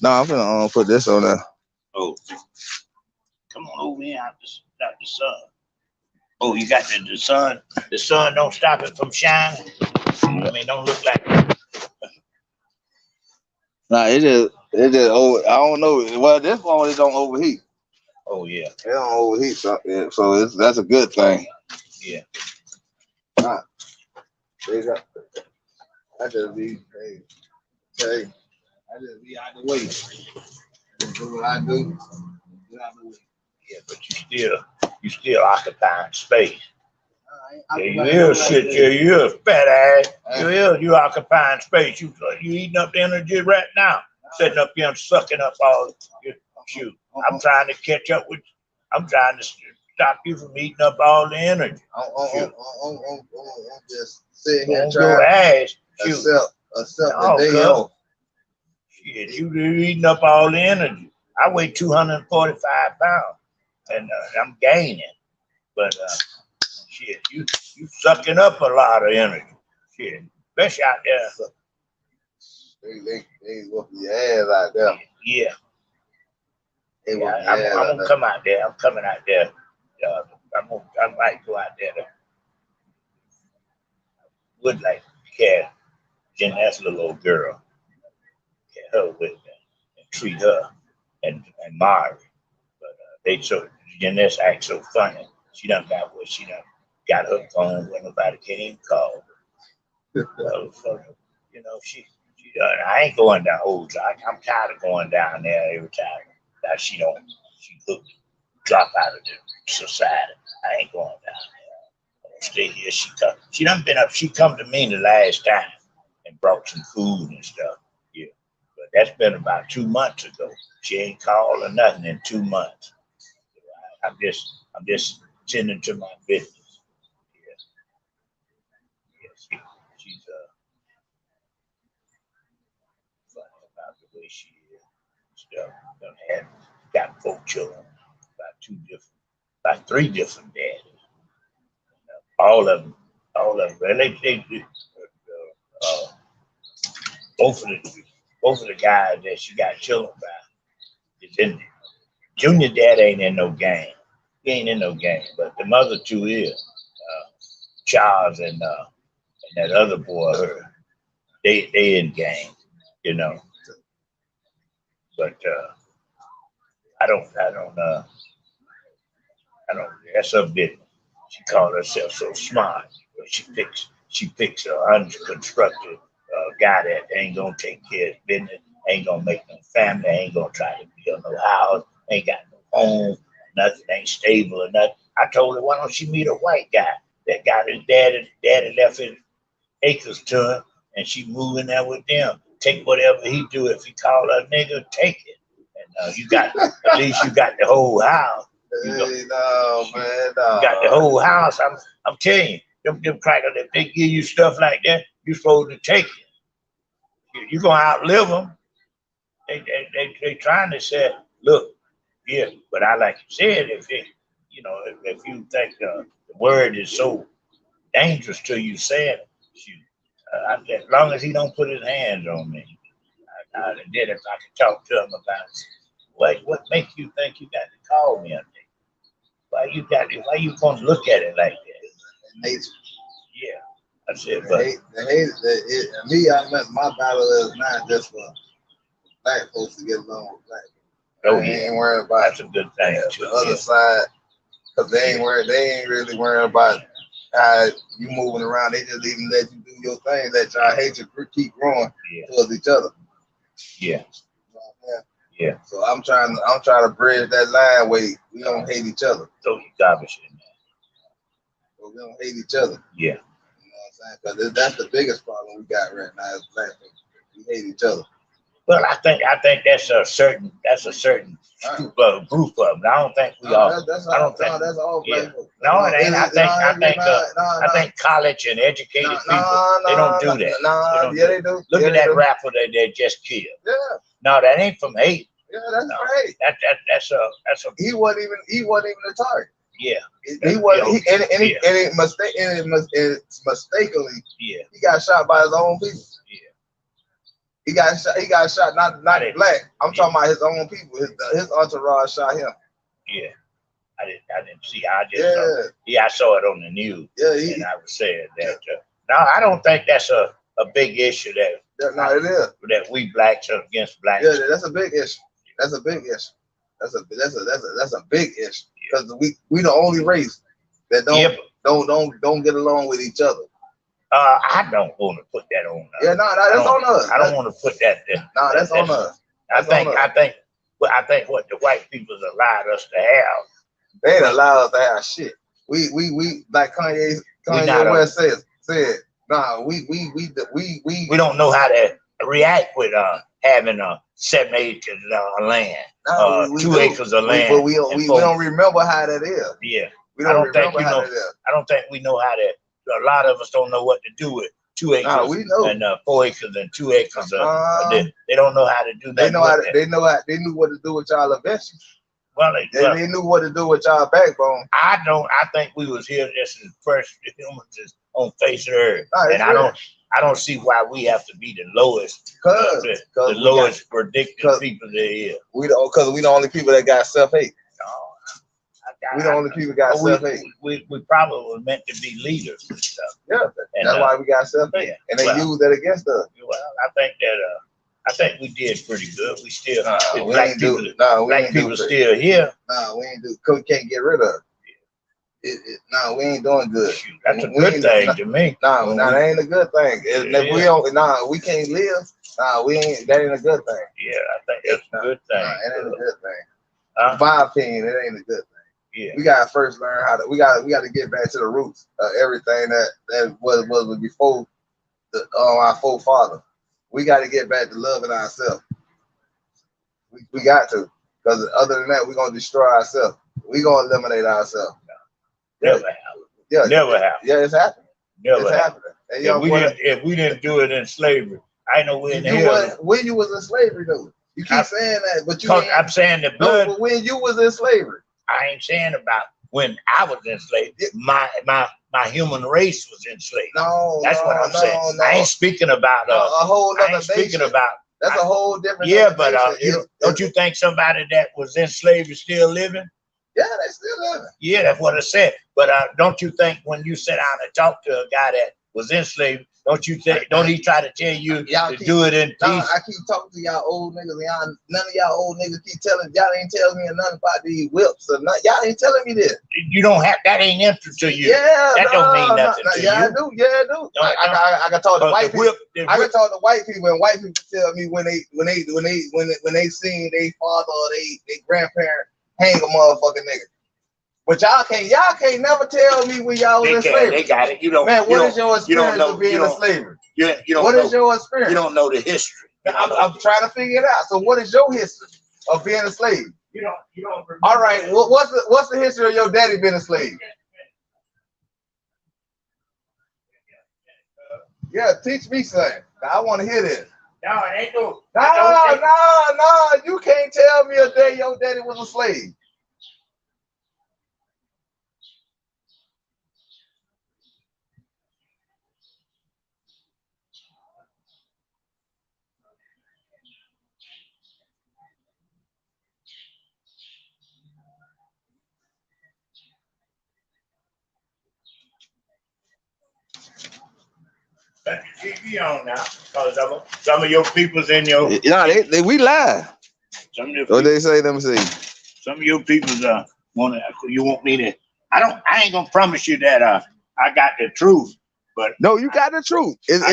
No, I'm gonna put this on there. Oh, come on over here out the sun. Oh, you got the sun. The sun don't stop it from shining. I mean, don't look like. Nah, it just over. I don't know. Well, this one it don't overheat. Oh yeah. It don't overheat, so that's a good thing. Yeah. Nah, I just be I just be out the way. Just do what I do. Get out the way. Yeah, but you still occupying space. You a fat ass. You occupying space. You eating up the energy right now. Sitting up here and sucking up all your shoot. I'm trying to catch up with you. I'm trying to stop you from eating up all the energy. I'm just sitting here trying to accept the day off. Shit, you eating up all the energy. I weigh 245 pounds, and I'm gaining. But shit, you sucking up a lot of energy. Shit, especially out there. They whooping your ass out there. Yeah. I'm gonna come out there. I'm coming out there. I might go out there. Would like to catch Jeanette's little old girl, get her with me and treat her and Mari. But Jeanette acts so funny. She done got her phone where nobody can even call her. I ain't going down old. I'm tired of going down there every time. That she drop out of the society. I ain't going down there. stay here. She done been up. She come to me the last time and brought some food and stuff. Yeah, but that's been about 2 months ago. She ain't called or nothing in 2 months. I'm just tending to my business. Yeah, yeah. She's funny about the way she is. Stuff. Done had got 4 children, about 3 different daddies. All of them. And they both of the guys that she got children by is in there. Junior dad ain't in no game. He ain't in no game, but the mother 2 is. Charles and that other boy, they in game, you know. But I don't. That's her business. She called herself so smart, but she picks a unconstructed guy that ain't gonna take care of his business, ain't gonna make no family, ain't gonna try to build no house, ain't got no home, nothing, ain't stable or nothing. I told her, why don't she meet a white guy that got his daddy left his acres to him, and she moving there with them. Take whatever he do. If he call her nigga, take it. And you got at least you got the whole house. Hey, no, man, no. You got the whole house. I'm telling you, them crackers, if they give you stuff like that, you supposed to take it. You gonna outlive them. They trying to say, look, yeah, but I like you said, if you think the word is so dangerous to you, saying it, as long as he don't put his hands on me, I did if I could talk to him about it. What makes you think you got to call me a nigga? Why you gonna look at it like that? Yeah, I said, but my battle is not just for black folks to get along with black people. They ain't worried about that's a good thing. The other side, because they ain't really worried about how you moving around. They just even let you do your thing. That y'all hate to keep growing towards each other. Yeah. Yeah. So I'm trying to bridge that line where we don't hate each other. So you garbage in there. But we don't hate each other. Yeah. You know what I'm saying? Because that's the biggest problem we got right now is black people. We hate each other. Well, I think that's a certain group of them. I don't think we all. That's all black people. No, it ain't. I think college and educated people they don't do that. They do. Look at that rapper that they just killed. Yeah. No, that ain't from hate. Yeah, that's right. That's a. He wasn't even a target. Yeah. He wasn't. Mistakenly. Yeah. He got shot by his own people. Yeah. He got shot. Not black. I'm talking about his own people. His entourage shot him. Yeah. I didn't see. I saw it on the news. Yeah. And I was saying that. No, I don't think that's a big issue that. No, it is. That we blacks are against blacks. Yeah, that's a big issue. That's a big issue. That's a big issue because we the only race that don't get along with each other. I don't want to put that on. That's on us. I don't want to put that there. No, that's on us. I think what the white people allowed us to have. They ain't allowed us to have shit. We like Kanye West said. Nah, we don't know how to react with having 7 acres of land, 2 acres of land. But we don't remember how that is. Yeah, we don't remember how that is. I don't think we know how to. A lot of us don't know what to do with 2 acres and 4 acres and 2 acres. They don't know how to do that. They knew what to do with y'all investments. Well, they knew what to do with y'all backbone. I think we was here just as first humans on face of the earth, and I don't see why we have to be the lowest, the lowest predicted people there is. Because we the only people that got self-hate. We the only people got self-hate. We probably were meant to be leaders and stuff. Yeah, that's why we got self-hate, and they use that against us. Well, I think we did pretty good. We still black people still here. No, we ain't do. We can't get rid of it. No, we ain't doing good. That's a good thing to me. No, that ain't a good thing. We can't live. No, we ain't. That ain't a good thing. Yeah, I think it's a good thing. It ain't a good thing. In my opinion, it ain't a good thing. Yeah. We gotta first learn how to. We gotta get back to the roots of everything that was before our forefather. We got to get back to loving ourselves. We got to, because other than that, we're gonna destroy ourselves. We're gonna eliminate ourselves. Never happen. Yeah, Never happen. Yeah, it's happening. Never it's happen. happening. If we didn't do it in slavery, I know we're in hell. When you was in slavery, though. You keep saying that, but I'm saying the blood. No, when you was in slavery. I ain't saying about when I was enslaved. My human race was enslaved. No, that's what I'm saying. No. I ain't speaking about a whole other speaking about. That's a whole different. Yeah, but don't you think somebody that was enslaved is still living? Yeah, they still living. Yeah, that's what I said. But don't you think when you sit down and talk to a guy that was enslaved, don't you think? Don't he try to tell you to do it in peace? I keep talking to y'all old niggas, and none of y'all old niggas keep telling. Y'all ain't telling me nothing about these whips or nothing. Y'all ain't telling me this. You don't have that. Ain't interesting to you. Yeah, that don't mean nothing to you. I do. Yeah, I do. I can talk to white people. I can talk to white people, and white people tell me when they seen their father or they grandparent hang a motherfucking nigga. But y'all can't never tell me when y'all was in slavery. They got it. You don't. Man, what is your experience of being in slavery? What is your experience? You don't know the history. I'm trying to figure it out. So what is your history of being a slave? You don't remember. All right. What's the history of your daddy being a slave? Yeah, teach me something. I want to hear this. No, it ain't no. No. You can't tell me a day your daddy was a slave. TV on now, because some of your people's in your. Yeah, we lie. What they say? Let me see. Some of your people's you want me to. I ain't gonna promise you that I got the truth, but no, you got the truth. It's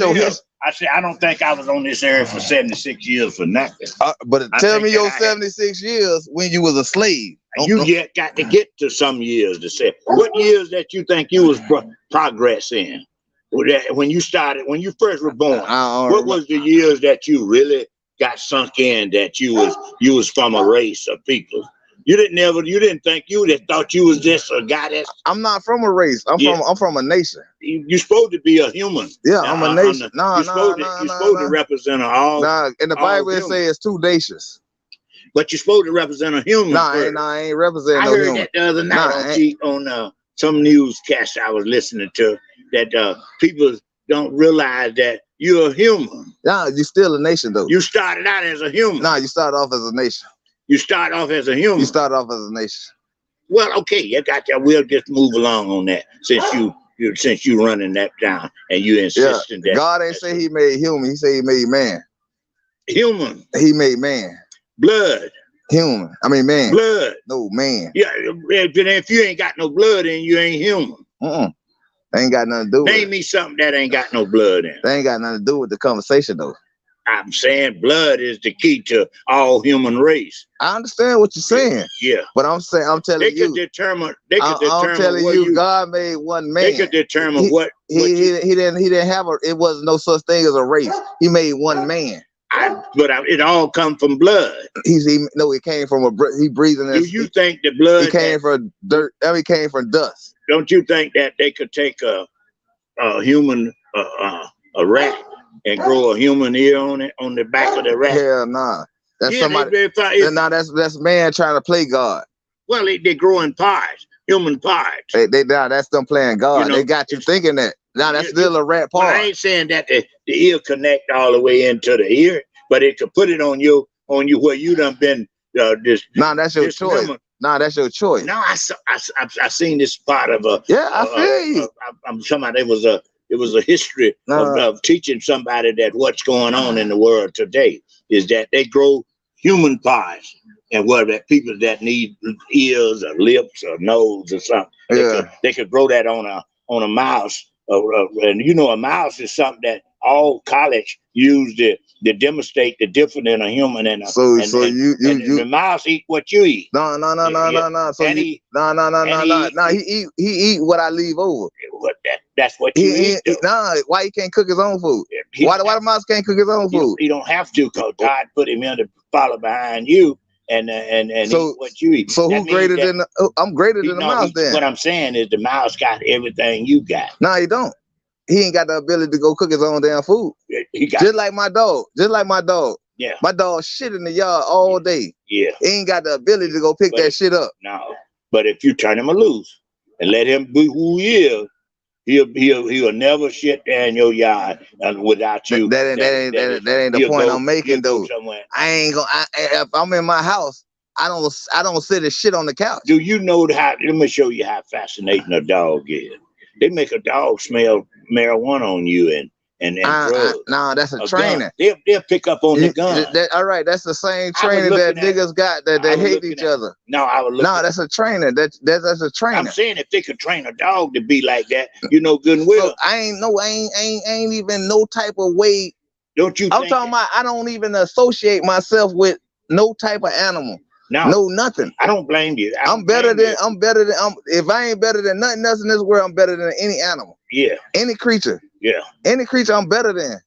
your history. I said I don't think I was on this area for 76 years for nothing. But tell me your 76 years when you was a slave. You yet got to get to some years to say what years that you think you was progress in. When you first were born, what was the years that you really got sunk in that you was from a race of people? You didn't think you just thought you was just a guy that's. I'm not from a race. I'm from a nation. You're supposed to be a human. Yeah, I'm a nation. You're supposed to represent all. Nah, in the Bible it says 2 nations. But you're supposed to represent a human. I ain't representing no human. I heard that the other night on some newscast I was listening to that people don't realize that you're a human. Nah, you're still a nation though. You started out as a human. Nah, you started off as a nation. You start off as a human. You start off as a nation. Well, okay, you got that. We'll just move along on that since you running that down and you insisting that God ain't say he made human. He said he made man. Human. He made man. Blood. Human. I mean man. Blood. No man. Yeah. If you ain't got no blood in you, ain't human. They ain't got nothing to do with it. Name me something that ain't got no blood in it. They ain't got nothing to do with the conversation though. I'm saying blood is the key to all human race. I understand what you're saying. Yeah. But I'm telling you. They could determine I'm telling you, God made one man. They could determine he didn't have it wasn't no such thing as a race. He made one man. It all come from blood. It came from he breathing. Do you think the blood? He came from dirt. He came from dust. Don't you think that they could take a human, a rat, and grow a human ear on the back of the rat? Hell nah. That's somebody. That's man trying to play God. Well, they grow in parts, human parts. That's them playing God. They got you thinking that. Now that's still a rat part. Well, I ain't saying that the ear connect all the way into the ear, but it could put it on you where you done been that's your choice. That's your choice. No, I seen this part of a. Yeah, I feel you. I'm somebody. It was a history of teaching somebody that what's going on in the world today is that they grow human parts, and that people that need ears or lips or nose or something, they could grow that on a mouse. And a mouse is something that all college use to demonstrate the difference in a human and a So and, so and, you and the mouse eat what you eat. no. So And you he no. He eat what I leave over. that's what you eat. Though. Nah. Why he can't cook his own food? He Why don't the have- mouse can't cook his own he don't- food? He don't have to, because God put him in to follow behind you and So- eat what you eat. So That who means greater that than I'm greater than the mouse then? what I'm saying is the mouse got everything you got. No, he don't. He ain't got the ability to go cook his own damn food. He got Just like my dog. yeah, My dog shit in the yard all day. yeah. He ain't got the ability to go pick But that shit up. No, but if you turn him loose and let him be who he is, he'll never shit there in your yard without you. That ain't the he'll point go- I'm making he'll go though. somewhere. I ain't gonna. If I'm in my house, I don't sit and shit on the couch. Do you know how? Let me show you how fascinating a dog is. They make a dog smell marijuana on you and drugs. No, that's a A training. gun. They'll pick up on the gun. All right, that's the same I was training that looking at- niggas got that they I was hate looking each at- other. No, I was looking. No, that's a training. That's a I'm training. saying if they could train a dog to be like that, you know good and well. So I ain't even no type of way. Don't you? I'm think talking about I don't even associate myself with no type of animal. No, nothing. I don't blame you. I'm better than if I ain't better than nothing else in this world, I'm better than any animal. Yeah, Any creature. yeah. Any creature I'm better than.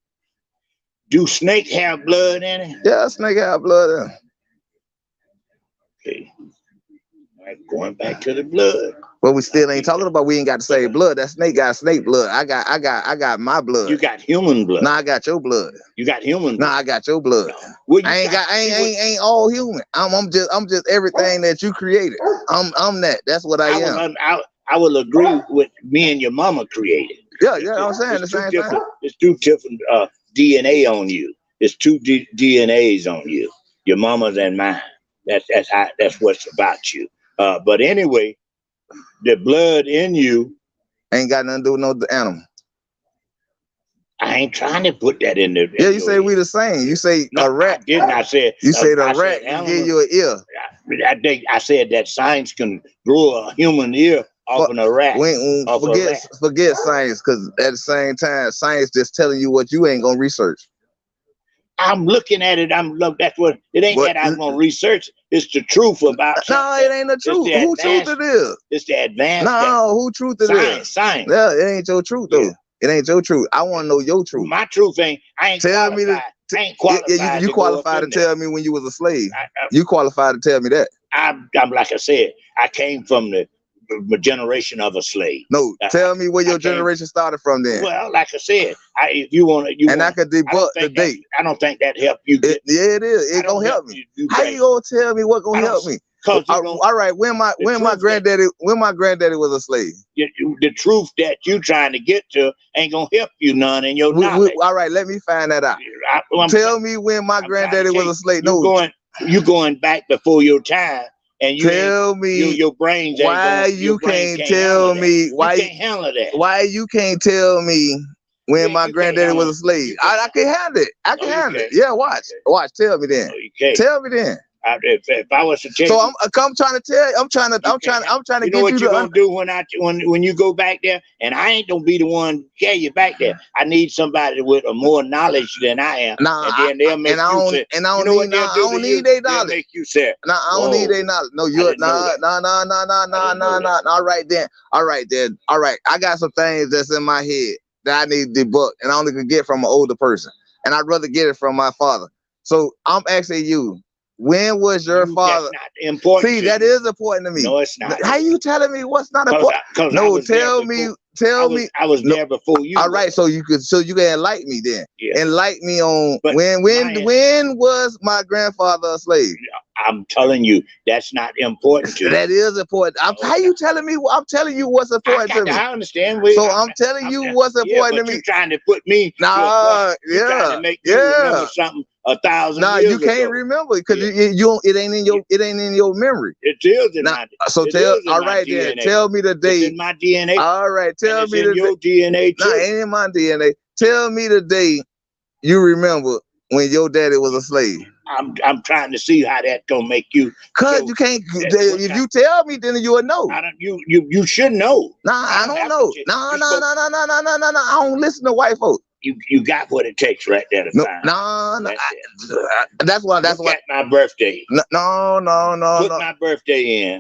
Do snake have blood in it? Yeah, a snake have blood in it. Okay. All right, going back to the blood. But we still ain't talking about we ain't got to say blood. That snake got snake blood. I got my blood. You got human blood. Nah, I got your blood. You got human blood. Nah, I got your blood. Well, you ain't all human. I'm just everything that you created. I'm that. That's what I am. I will agree with me and your mama created. Yeah, I'm saying the same thing. It's two different DNA on you. It's two DNAs on you. Your mama's and mine. That's what's about you. But anyway, the blood in you ain't got nothing to do with no animal. I ain't trying to put that in there. Yeah, you say we the same. You say no, a rat. I didn't. I said you say the I rat can give you an ear. I said that science can grow a human ear off of a rat. Forget science, because at the same time, science just telling you what you ain't gonna research. I'm looking at it. That's what it ain't that I'm gonna research. It's the truth about. No, it ain't the truth. Who truth it is? It's the advanced. No, who truth it is? Science. Yeah, it ain't your truth though. Yeah. It ain't your truth. I want to know your truth. My truth ain't. I ain't tell qualified. me I ain't qualified. You qualified to tell me when you was a slave. I, you qualified to tell me that. I'm like I said. I came from the generation of a slave. No, tell me where your generation started from then. Well, like I said, if you want to, I could debug the date. I don't think that helped you. Yeah, it is. It gonna help me. How you gonna tell me what gonna help me? All right, when my granddaddy was a slave. The truth that you trying to get to ain't gonna help you none in your knowledge. All right, let me find that out. Tell me when my granddaddy was a slave. No, you going back before your time. And you tell me your brains why you can't tell me why you can't handle that. Why you can't tell me when my granddaddy was a slave? I can handle it. I can handle it. Yeah, watch. Tell me then. Tell me then. If I was to tell so you, I'm trying to tell you. I'm trying to you know get what you you're gonna do when you go back there, and I ain't gonna be the one to carry you back there. I need somebody with more knowledge than I am. Nah, and then they'll make you say, and I don't need their knowledge. Make you say, nah, I don't need their knowledge. No, you're nah. All right then. All right. I got some things that's in my head that I need to debug, and I only could get from an older person, and I'd rather get it from my father. So I'm asking you. When was your father? That's not important. See, that is important to me. No, it's not. How you telling me what's not important? No, tell me. I was there before you. All right, so you can enlighten me then. Yeah. Enlighten me on when was my grandfather a slave? I'm telling you, that's not important to you. That is important. How you telling me? I'm telling you what's important to me. I understand. I'm telling you what's important to me. You're trying to put me. Nah, trying to make me remember something 1,000 years you can't remember because it ain't in your memory. It is in my. So all right then. Tell me the date. It's in my DNA. All right, tell me your DNA too. Nah, ain't in my DNA. Tell me the day you remember when your daddy was a slave. I'm trying to see how that's gonna make you. Cause you can't. If you tell me, then you will know. You should know. Nah, I don't know. No. I don't listen to white folks. you got what it takes right there to find. No. That's That's why. Look at my birthday. No. Put my birthday in.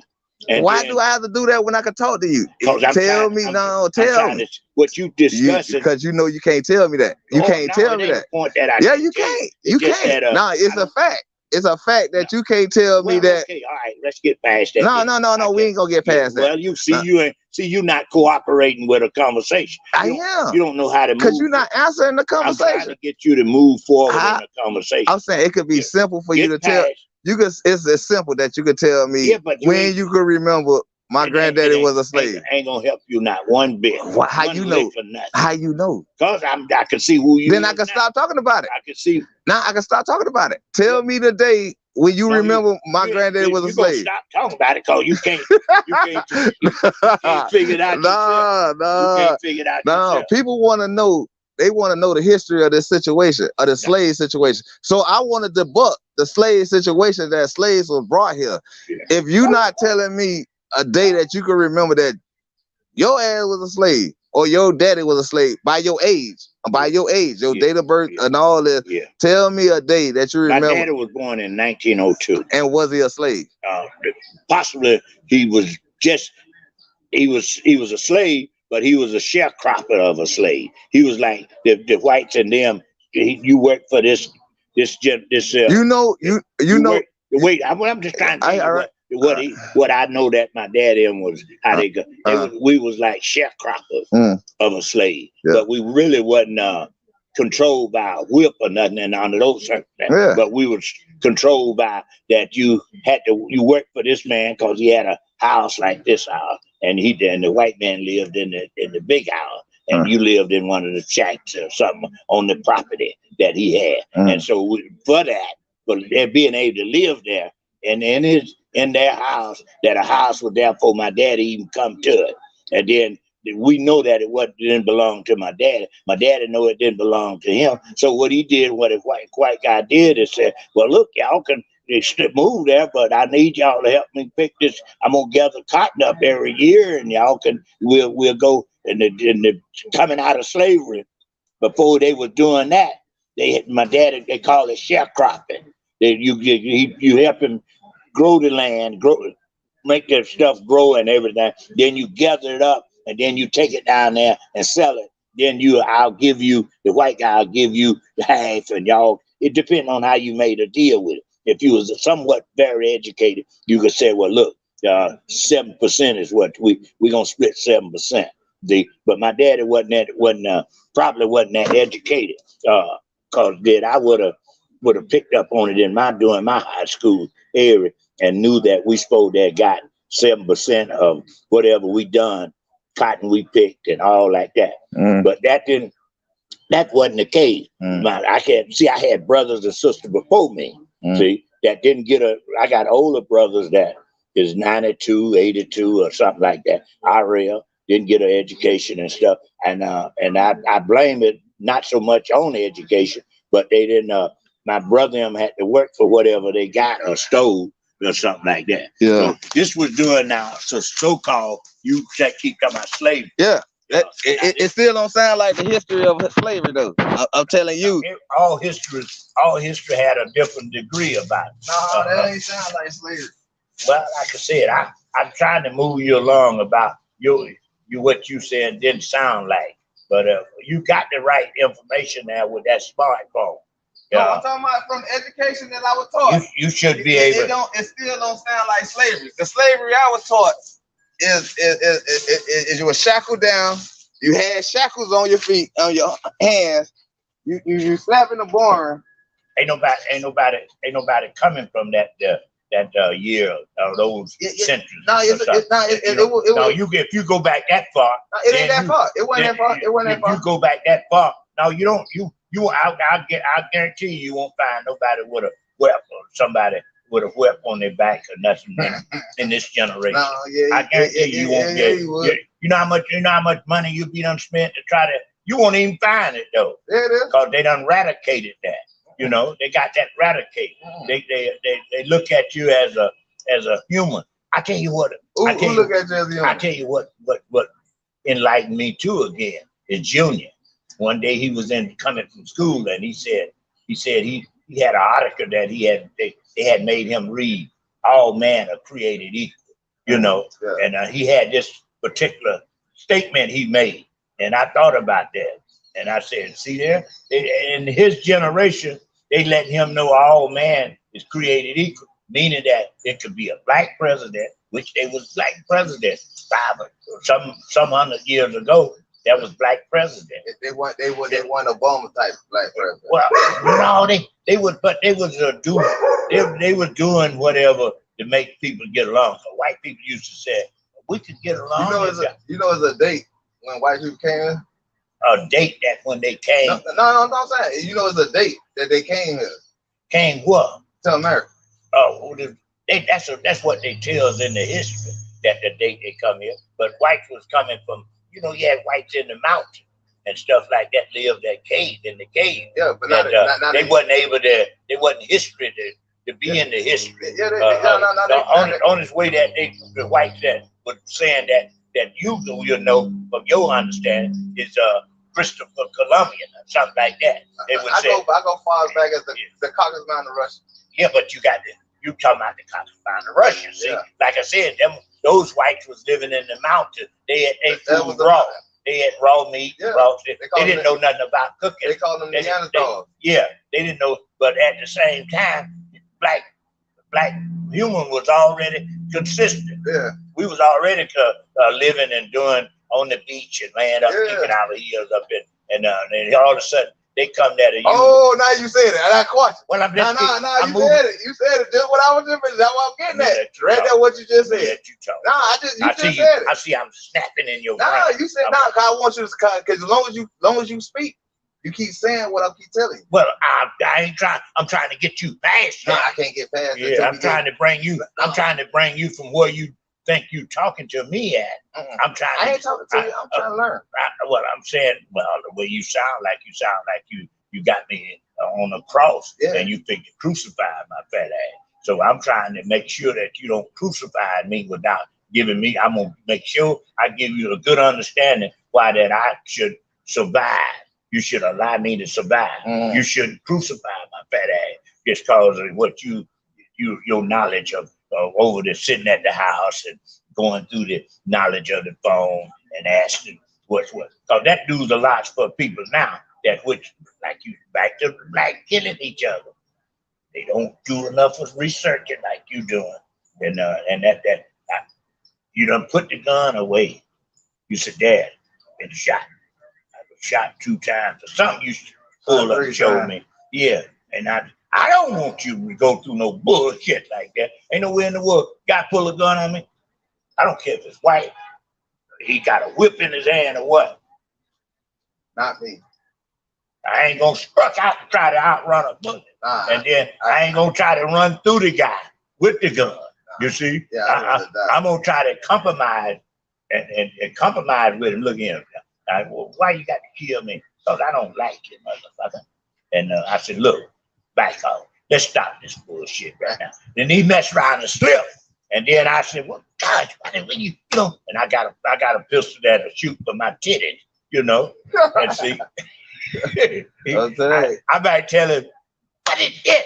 And why do I have to do that when I can talk to you? Tell me. What you discussing. Because you know you can't tell me that. You can't tell me that. Yeah, you can't. You can't. No, it's a fact. It's a fact that you can't tell me that. Okay, all right, let's get past that. No, we ain't gonna get past that. Well, you not cooperating with a conversation. I am. You don't know how to move. Because you're not answering the conversation. I'm trying to get you to move forward in the conversation. I'm saying it could be simple for you to tell. It's as simple that you could tell me when you could remember my granddaddy was a slave. Ain't gonna help you not one bit. How you know? How you know? Because I can see who you. Then I can stop talking about it. I can see. Now I can stop talking about it. Tell me the day when you remember my granddaddy was a slave. Stop talking about it because you can't. You can't figure it out. You can't figure it out. No, people want to know. They want to know the history of this situation, of the slave situation. So I want to debunk the slave situation that slaves were brought here. Yeah. If you're not telling me a day that you can remember that your ass was a slave or your daddy was a slave by your age, your date of birth and all this, tell me a day that you remember. My daddy was born in 1902. And was he a slave? Possibly he was a slave. But he was a sharecropper of a slave. He was like the whites and them. You work for this. I'm just trying to tell you what I know that my dad and was how they go. We was like sharecroppers of a slave, but we really wasn't controlled by a whip or nothing and none of those things. But we was controlled by that you work for this man because he had a house like this house. And the white man lived in the big house, and you lived in one of the shacks or something on the property that he had. And so for being able to live there and in their house, that a house was there for my daddy even come to it. And then we know that didn't belong to my daddy. My daddy know it didn't belong to him. So what he did, what a white guy did, is said, well, look, y'all can move there, but I need y'all to help me pick this. I'm gonna gather cotton up every year, and y'all we'll go in the coming out of slavery. Before they were doing that, my daddy, they call it sharecropping. You help him grow the land, make their stuff grow and everything. Then you gather it up, and then you take it down there and sell it. Then I'll give you the white guy. I'll give you the half, and y'all. It depends on how you made a deal with it. If you was somewhat very educated, you could say, well, look, 7% is what we're going to split 7%. But my daddy probably wasn't that educated. Cause I would have picked up on it during my high school era and knew that we supposed to have got 7% of whatever we done, cotton we picked and all like that. But that wasn't the case. I had brothers and sisters before me. See, that didn't I got older brothers that is 92, 82 or something like that. Ariel didn't get an education and stuff. And I blame it not so much on the education, but they didn't, my brother and them had to work for whatever they got or stole or something like that. Yeah. So this was doing now, so-called, you keep talking about slavery. Yeah. It still don't sound like the history of slavery, though. I'm telling you, all history had a different degree about it. No, that ain't sound like slavery. Well, like I said, I'm trying to move you along about what you said didn't sound like, but you got the right information now with that smartphone. No, I'm talking about from education that I was taught. You should be able. It still don't sound like slavery. The slavery I was taught is you were shackled down. You had shackles on your feet, on your hands. You slapping the barn. Ain't nobody coming from that year or those centuries. If you go back that far, it ain't that far. It wasn't that far. It wasn't that far. If you go back that far, no, you don't. I guarantee you won't find nobody with a weapon, somebody with a whip on their back or nothing in this generation. No, I guarantee you won't get. You know how much money you be done spent to try to. You won't even find it though. Yeah, it is. Because they done eradicated that. You know, they got that eradicated. They look at you as a human. I tell you what. I tell you what enlightened me too again is Junior. One day he was coming from school, and he said he had an article that they had made him read. All men are created equal, you know. Yeah. And he had this particular statement he made, and I thought about that, and I said, see there, in his generation, they let him know all man is created equal, meaning that it could be a black president, which they was black president 5 or some 100 years ago. That was black president. They want Obama type black president. Well, no, they was doing whatever to make people get along. So white people used to say, we could get along. You know, it's a date when white people came in. A date that when they came. No, I'm saying. You know, it's a date that they came here. Came what? To America. Oh, that's what they tell us in the history, that the date they come here. But whites was coming from, you know, you had whites in the mountain and stuff like that, lived in the cave. Yeah, but they wasn't able to, they wasn't history to be in the history. Yeah, on its way that the whites that was saying that you know from your understanding is Christopher Columbian or something like that. They would say, I go far back as the Caucasus Mountain Russians. Yeah, but you talking about the Caucasus Mountain Russians. See, like I said, those whites was living in the mountains. They ate food raw. They had raw meat, raw. They didn't know nothing about cooking. They called them Neanderthals. Yeah, they didn't know. But at the same time, black human was already consistent. Yeah, we was already living and doing on the beach and laying up, kicking our heels up and all of a sudden they come there to you. Oh, now you said it. I caught you. Well, I'm just you said it. You said it. Just what I was doing. That's what I'm getting at. Right there, what you just said. You said it. I see. I'm snapping in your. Nah, you said nah. Cause I want you to, because as long as you speak, you keep saying what I keep telling you. Well, I ain't trying. I'm trying to get you past. No, I can't get past. Yeah, I'm trying to bring you. I'm trying to bring you from where you think you talking to me at. I'm trying. I ain't talking to you. I'm trying to learn. What I'm saying, well, the way you sound like you got me on a cross, and you think you crucified my fat ass. So I'm trying to make sure that you don't crucify me without giving me. I'm gonna make sure I give you a good understanding why that I should survive. You should allow me to survive. You shouldn't crucify my fat ass just cause of what your knowledge of over there sitting at the house and going through the knowledge of the phone and asking what's what. Because that does a lot for people now, that which, like you, back to black killing each other. They don't do enough of researching like you doing. And you done put the gun away. You said, Dad, I've been shot. I was shot 2 times or something you pulled up and showed me. Yeah, and I don't want you to go through no bullshit like that. Ain't nowhere in the world guy pull a gun on me. I don't care if it's white. He got a whip in his hand or what. Not me. I ain't gonna struck out to try to outrun a bullet. And then I ain't gonna try to run through the guy with the gun. You see? Yeah, I'm gonna try to compromise and compromise with him. Look at him. Well, why you got to kill me? Because I don't like you, motherfucker. And I said, look, back off. Let's stop this bullshit right now. Then he messed around and slipped. And then I said, well, God, why didn't you know? And I got a pistol that'll shoot for my titties, you know. And see. I might tell him, what is this?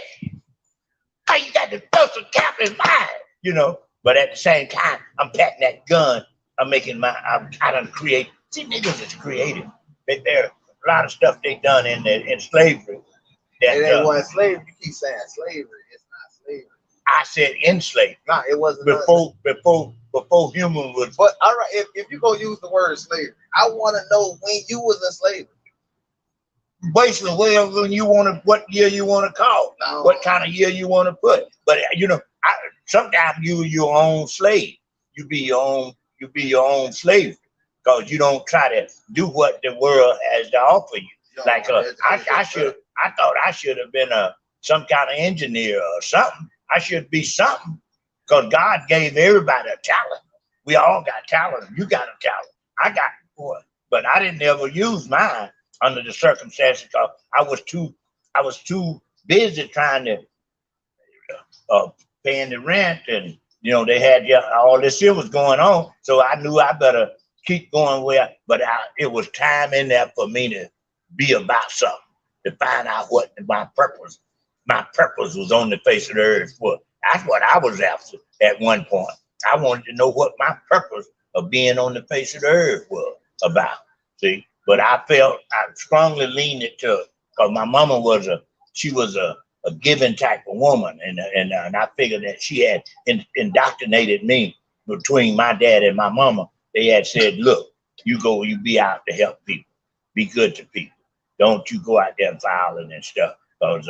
Why you got the pistol cap in mine? You know, but at the same time, I'm patting that gun. I'm I done create. See, niggas is creative. There are a lot of stuff they done in slavery. It ain't one slavery. You keep saying slavery. It's not slavery. I said enslaved. No, it wasn't. Before human was. But all right, if you go use the word slavery, I want to know when you was in slavery. Basically, when you want to, what year you want to call, what kind of year you want to put. But you know, sometimes you your own slave. You be your own slave, because you don't try to do what the world has to offer you. Like I thought I should have been some kind of engineer or something. I should be something, because God gave everybody a talent. We all got talent. You got a talent. I got one, but I didn't ever use mine under the circumstances, because I was too busy trying to paying the rent, and you know they had all this shit was going on. So I knew I better keep going but it was time in there for me be about something, to find out what my purpose was on the face of the earth for. That's what I was after at one point. I wanted to know what my purpose of being on the face of the earth was about. See, but I strongly leaned it to, because my mama was a giving type of woman, and I figured that she had indoctrinated me between my dad and my mama. They had said, look, you be out to help people, be good to people. Don't you go out there violent and stuff. Because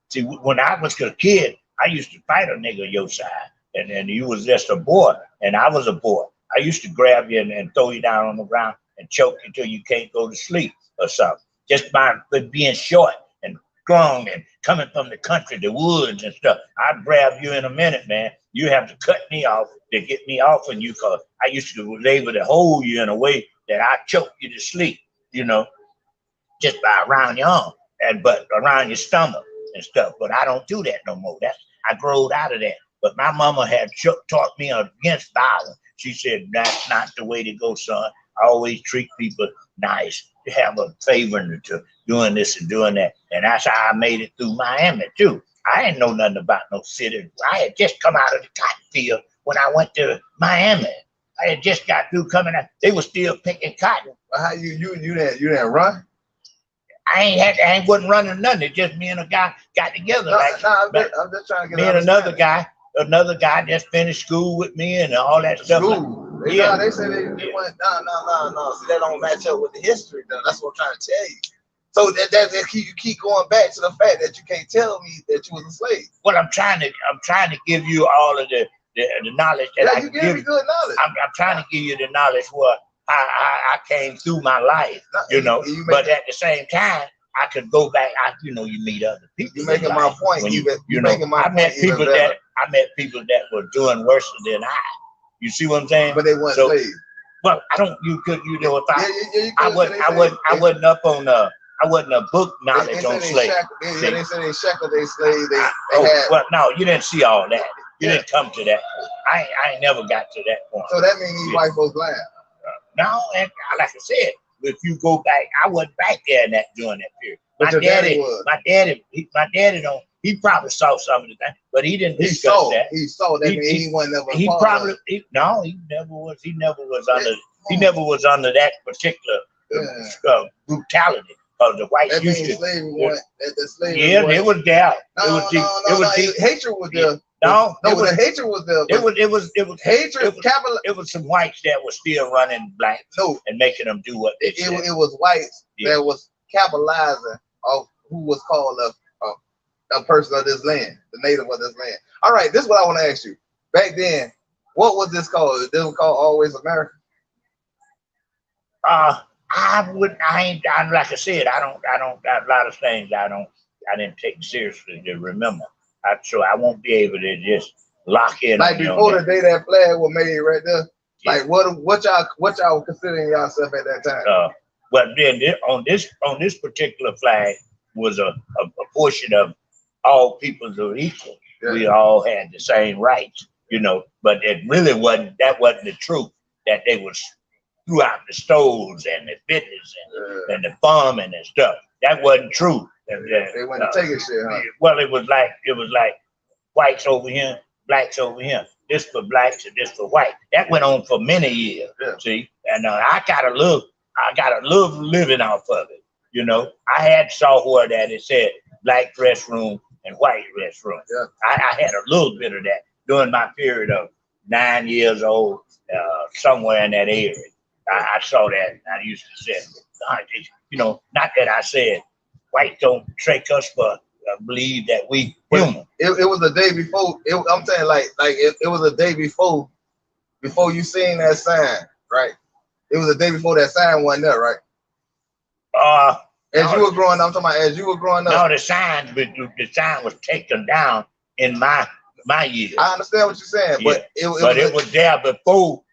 see, when I was a kid, I used to fight a nigga your side, and you was just a boy, and I was a boy. I used to grab you and throw you down on the ground and choke you till you can't go to sleep or something. Just by being short and strong and coming from the country, the woods and stuff. I'd grab you in a minute, man. You have to cut me off to get me off of you, because I used to be able to hold you in a way that I choke you to sleep, just by around your arm, but around your stomach and stuff. But I don't do that no more. I growed out of that. But my mama had taught me against violence. She said, that's not the way to go, son. Always treat people nice. Have a favor to doing this and doing that. And that's how I made it through Miami, too. I didn't know nothing about no city. I had just come out of the cotton field when I went to Miami. I had just got through coming out. They were still picking cotton. How you didn't run? I wasn't running nothing. It's just me and a guy got together. I'm just trying to get me and another guy just finished school with me and all that stuff. School? Yeah. They said they went, no. See, that don't match up with the history, though. That's what I'm trying to tell you. So that you keep going back to the fact that you can't tell me that you was a slave. Well, I'm trying to give you all of the knowledge that I you give give me good knowledge. I'm trying to give you the knowledge what I came through my life, but at the same time, I could go back. You meet other people. You're making my point. I met people that were doing worse than I. You see what I'm saying? But they weren't slaves. Well, I don't. I wasn't up on I wasn't a book knowledge on slaves. They said they shackled their slaves. Well, no, you didn't see all that. You didn't come to that. I ain't never got to that point. So that means these white folks lying. No, and like I said, if you go back, I wasn't back there during that period. My daddy don't. He probably saw some of the things, but he didn't discuss that. He saw that. He wasn't never. He probably he never was. He never was under that particular brutality. Because the whites used to. It was there. Hatred was there. The hatred was there. It was some whites that were still running blacks and making them do what they said. It was whites that was capitalizing of who was called a person of this land, the native of this land. All right, this is what I want to ask you. Back then, what was this called? This was called Always America? Like I said, I don't a lot of things I didn't take seriously to remember. So I won't be able to just lock in. Like before the day that flag was made right there. Yeah. Like what y'all were considering yourself at that time? Well, then on this particular flag was a portion of all peoples are equal. Yeah. We all had the same rights, but it really wasn't the truth, that they was throughout the stores and the business and the farming and stuff. That wasn't true. They went to take it shit, huh? Well, it was like whites over here, blacks over here. This for blacks and this for white. That went on for many years. Yeah. See, and I got a little living off of it. I had saw where that it said black restroom and white restroom. Yeah. I had a little bit of that during my period of 9 years old, somewhere in that area. I saw that, and I used to say, not that I said white don't trick us, but believe that we human. It was a day before. I'm saying it was a day before you seen that sign, right? It was a day before that sign wasn't there, right? As you were growing up, I'm talking about as you were growing up. No, the sign was taken down in my years. I understand what you're saying, but it was there before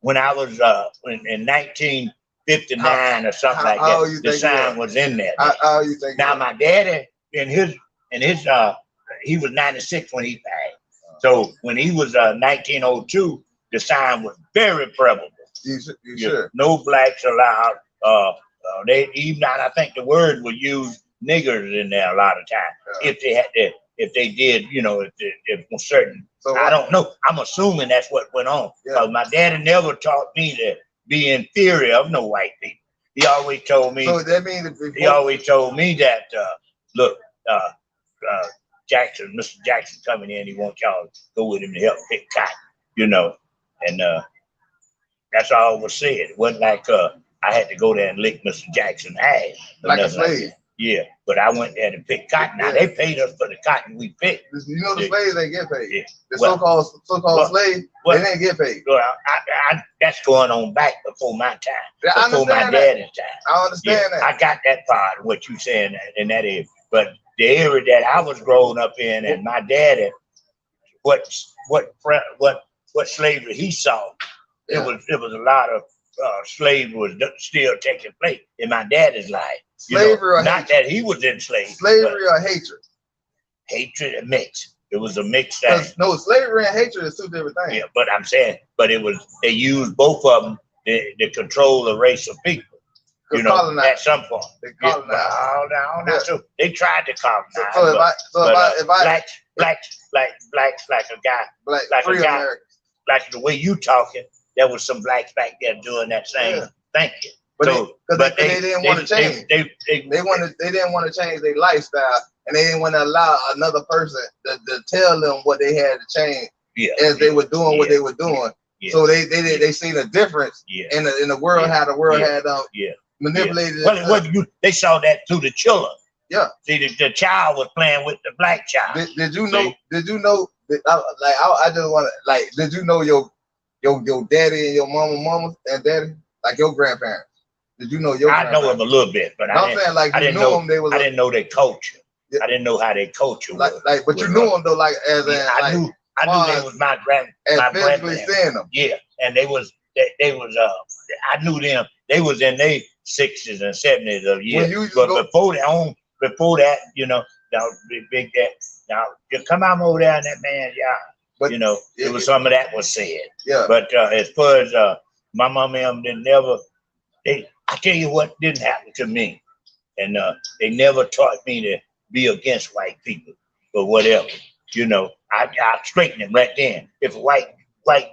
when I was in 1959 or something like that. The sign was in there. How you think? Now my daddy he was 96 when he died. So when he was 1902, the sign was very prevalent. You sure? No blacks allowed. They even not, I think the word would use niggers in there a lot of times. Yeah. If they had to, if they did, you know, if certain, So I don't know. I'm assuming that's what went on. Yeah. Because my daddy never taught me to be inferior of no white people. He always told me. So that means He always told me that, look, Jackson, Mr. Jackson coming in, he wants y'all to go with him to help pick cotton, you know, and that's all was said. It wasn't like I had to go there and lick Mr. Jackson's ass. like a slave. Yeah, but I went there to pick cotton. Now they paid us for the cotton we picked. You know the slaves ain't get paid. Yeah. The Well, so-called slaves, well, they didn't get paid. Well, that's going on back before my time, Yeah, I before my understand that. daddy's time. I understand Yeah, that. I got that part of what you saying in that area. But the area that I was growing up in, and my daddy, what slavery he saw, Yeah. it was a lot of slavery was still taking place in my daddy's life. You Slavery or not that he was enslaved. Slavery or hatred? Hatred, a mix. It was a mixed thing. No, slavery and hatred is two different things. Yeah, but I'm saying, but it was, they used both of them to control the race of people. You know, colonize. at some point. They Yeah, colonize. well, no, not so. They tried to colonize. So if I blacks like a guy, black like free a guy, Americans, like the way you talking, there was some blacks back there doing that same. Yeah. Thank you. but they didn't want to change. They didn't want to change their lifestyle, and they didn't want to allow another person to tell them what they had to change as they were doing what they were doing. Yeah. So they seen a difference in the world, how the world had manipulated. Yeah. Well, they saw that through the children. Yeah. See, the child was playing with the black child. Did you know? Did you know? I just want to did you know your daddy and your mama and daddy, like your grandparents? Did you know your? I know them a little bit, but I'm saying like you knew them. They was. I didn't know their culture. Yeah. I didn't know how their culture was. But you knew them though, like as in I knew they was my physically seeing them. Yeah, and they was I knew them. They was in their 60s and 70s of years. But before that, you know, now big that now you come out over there in that man's yard. But you know, it was some of that was said. Yeah. But as far as my mom and them I tell you what didn't happen to me. And they never taught me to be against white people or whatever. You know, I straighten them right then. If a white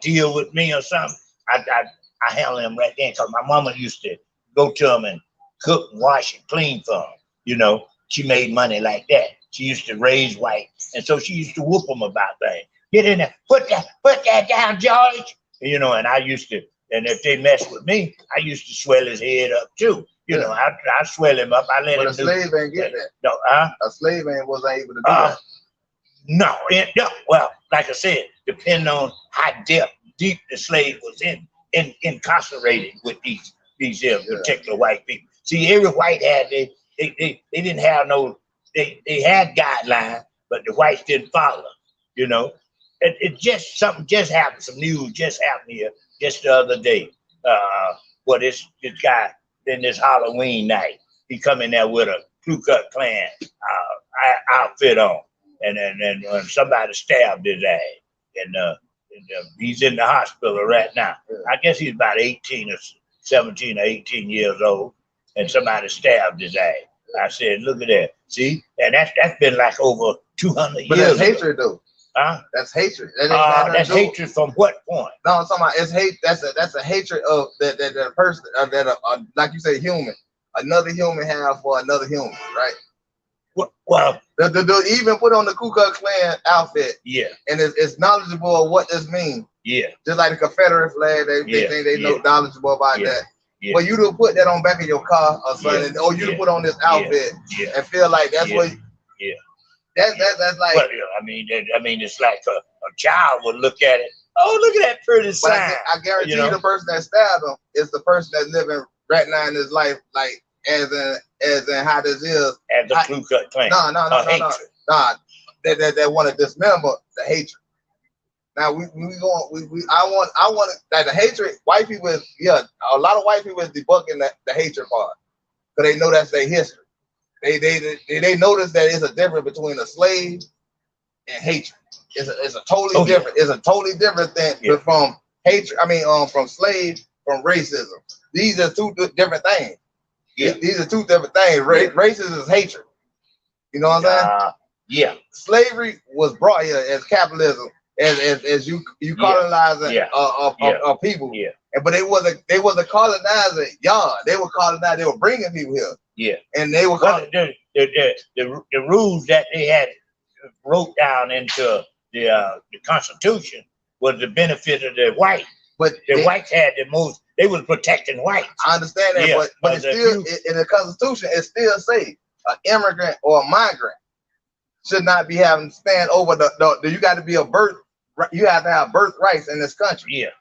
deal with me or something, I handle them right then. Because my mama used to go to them and cook and wash and clean for them. You know, she made money like that. She used to raise white. And so she used to whoop them about things. Get in there, put that down, George. You know, and I used to, and if they messed with me, I used to swell his head up too. You know, I swell him up. I let him. But a slave ain't get that. No, a slave wasn't able to do that. No, well, like I said, depending on how deep the slave was incarcerated with these particular white people. See, every white had they didn't have no they had guidelines, but the whites didn't follow. You know, something just happened. Some news just happened here just the other day. This guy in this Halloween night, he come in there with a Ku Klux Klan outfit on, and somebody stabbed his ass, and he's in the hospital right now. I guess he's about 18 or 17 or 18 years old, and somebody stabbed his ass. I said, look at that. See, and that's been like over 200 years. But that's hatred, though. Huh? That's hatred. That's hatred from what point? No, I'm talking about it's hate. That's a hatred of that person like you say, human. Another human have for another human, right? Well, the even put on the Ku Klux Klan outfit. Yeah. And it's knowledgeable of what this means. Yeah. Just like the Confederate flag, they think they know knowledgeable about that. Yeah. But you to put that on back of your car or something, or you to put on this outfit and feel like that's what. Yeah. That's like. Well, I mean, it's like a child would look at it. Oh, look at that pretty sign. I guarantee you, the person that stabbed him is the person that's living right now in his life, like as in how this is. As the Ku Klux Klan. No. That want to dismember the hatred. Now I want that the hatred. White people is a lot of white people is debunking the hatred part because they know that's their history. They notice that it's a difference between a slave and hatred. It's a totally different. It's a totally different thing from hatred. I mean, from slave from racism. These are two different things. Yeah. These are two different things. Racism is hatred. You know what I'm saying? Yeah. Slavery was brought here as capitalism, as you colonizing people. Yeah. But they wasn't colonizing y'all. They were colonizing. They were bringing people here. Yeah. And they were the rules that they had wrote down into the Constitution was the benefit of the white. But the whites had the most. They was protecting whites. I understand that, but it's still in the Constitution. It still say an immigrant or a migrant should not be having to stand over the you got to be a birth. You have to have birth rights in this country. Yeah.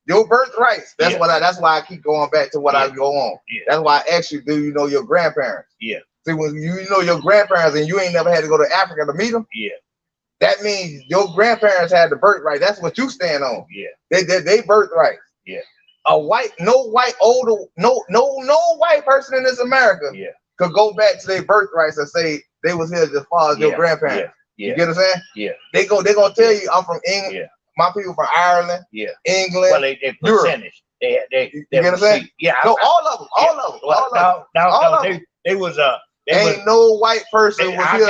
Your birth rights. That's that's why I keep going back to what I go on. Yeah. That's why I ask you, do you know your grandparents? Yeah. See, when you know your grandparents and you ain't never had to go to Africa to meet them. Yeah. That means your grandparents had the birth right. That's what you stand on. Yeah. They birth rights. Yeah. No white person in this America could go back to their birth rights and say they was here as far as your grandparents. Yeah. You get what I'm saying? Yeah. They gonna tell you I'm from England. Yeah. My people from Ireland. Yeah. England. Well, they percentage. They you get what I'm saying? Yeah. No, all of them. They was ain't no white person was here.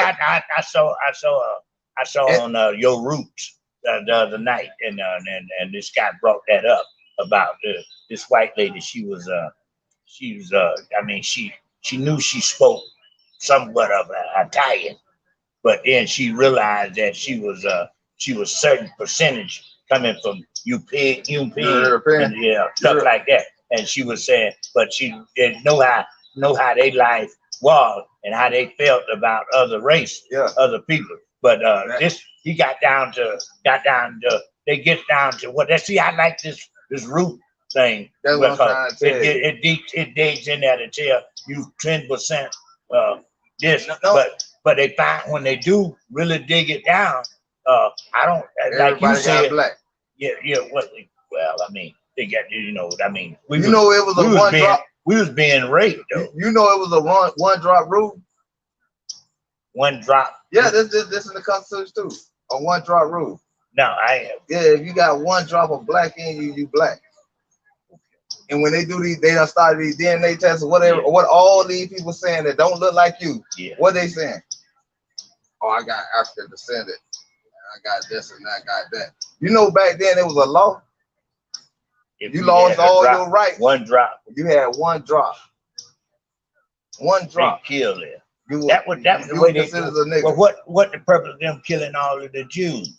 I saw on Your Roots the other night, and this guy brought that up about this white lady. She was I mean, she knew she spoke somewhat of Italian, but then she realized that she was certain percentage coming from UP and stuff like that. And she was saying, but she didn't know how they life was and how they felt about other race, other people. But they get down to what they see. I like this root thing. That's what I'm trying to tell you. It digs in there to tell you 10% this, No. but they find when they do really dig it down, I don't like you said. Black. Yeah. Well, I mean, they got I mean, it was a one drop. We was being raped though. You know it was a one drop rule. One drop. Yeah, this in the Constitution too. A one drop rule. No, I am. Yeah, if you got one drop of black in you, you black. And when they do these, they done started these DNA tests or whatever, or what all these people saying that don't look like you. Yeah. What they saying? Oh, I got African descendant. I got this and I got that. You know, back then there was a law. If you lost all your rights. One drop. You had one drop. One drop. They killed it. That was the way they considered a nigga. Well, what the purpose of them killing all of the Jews?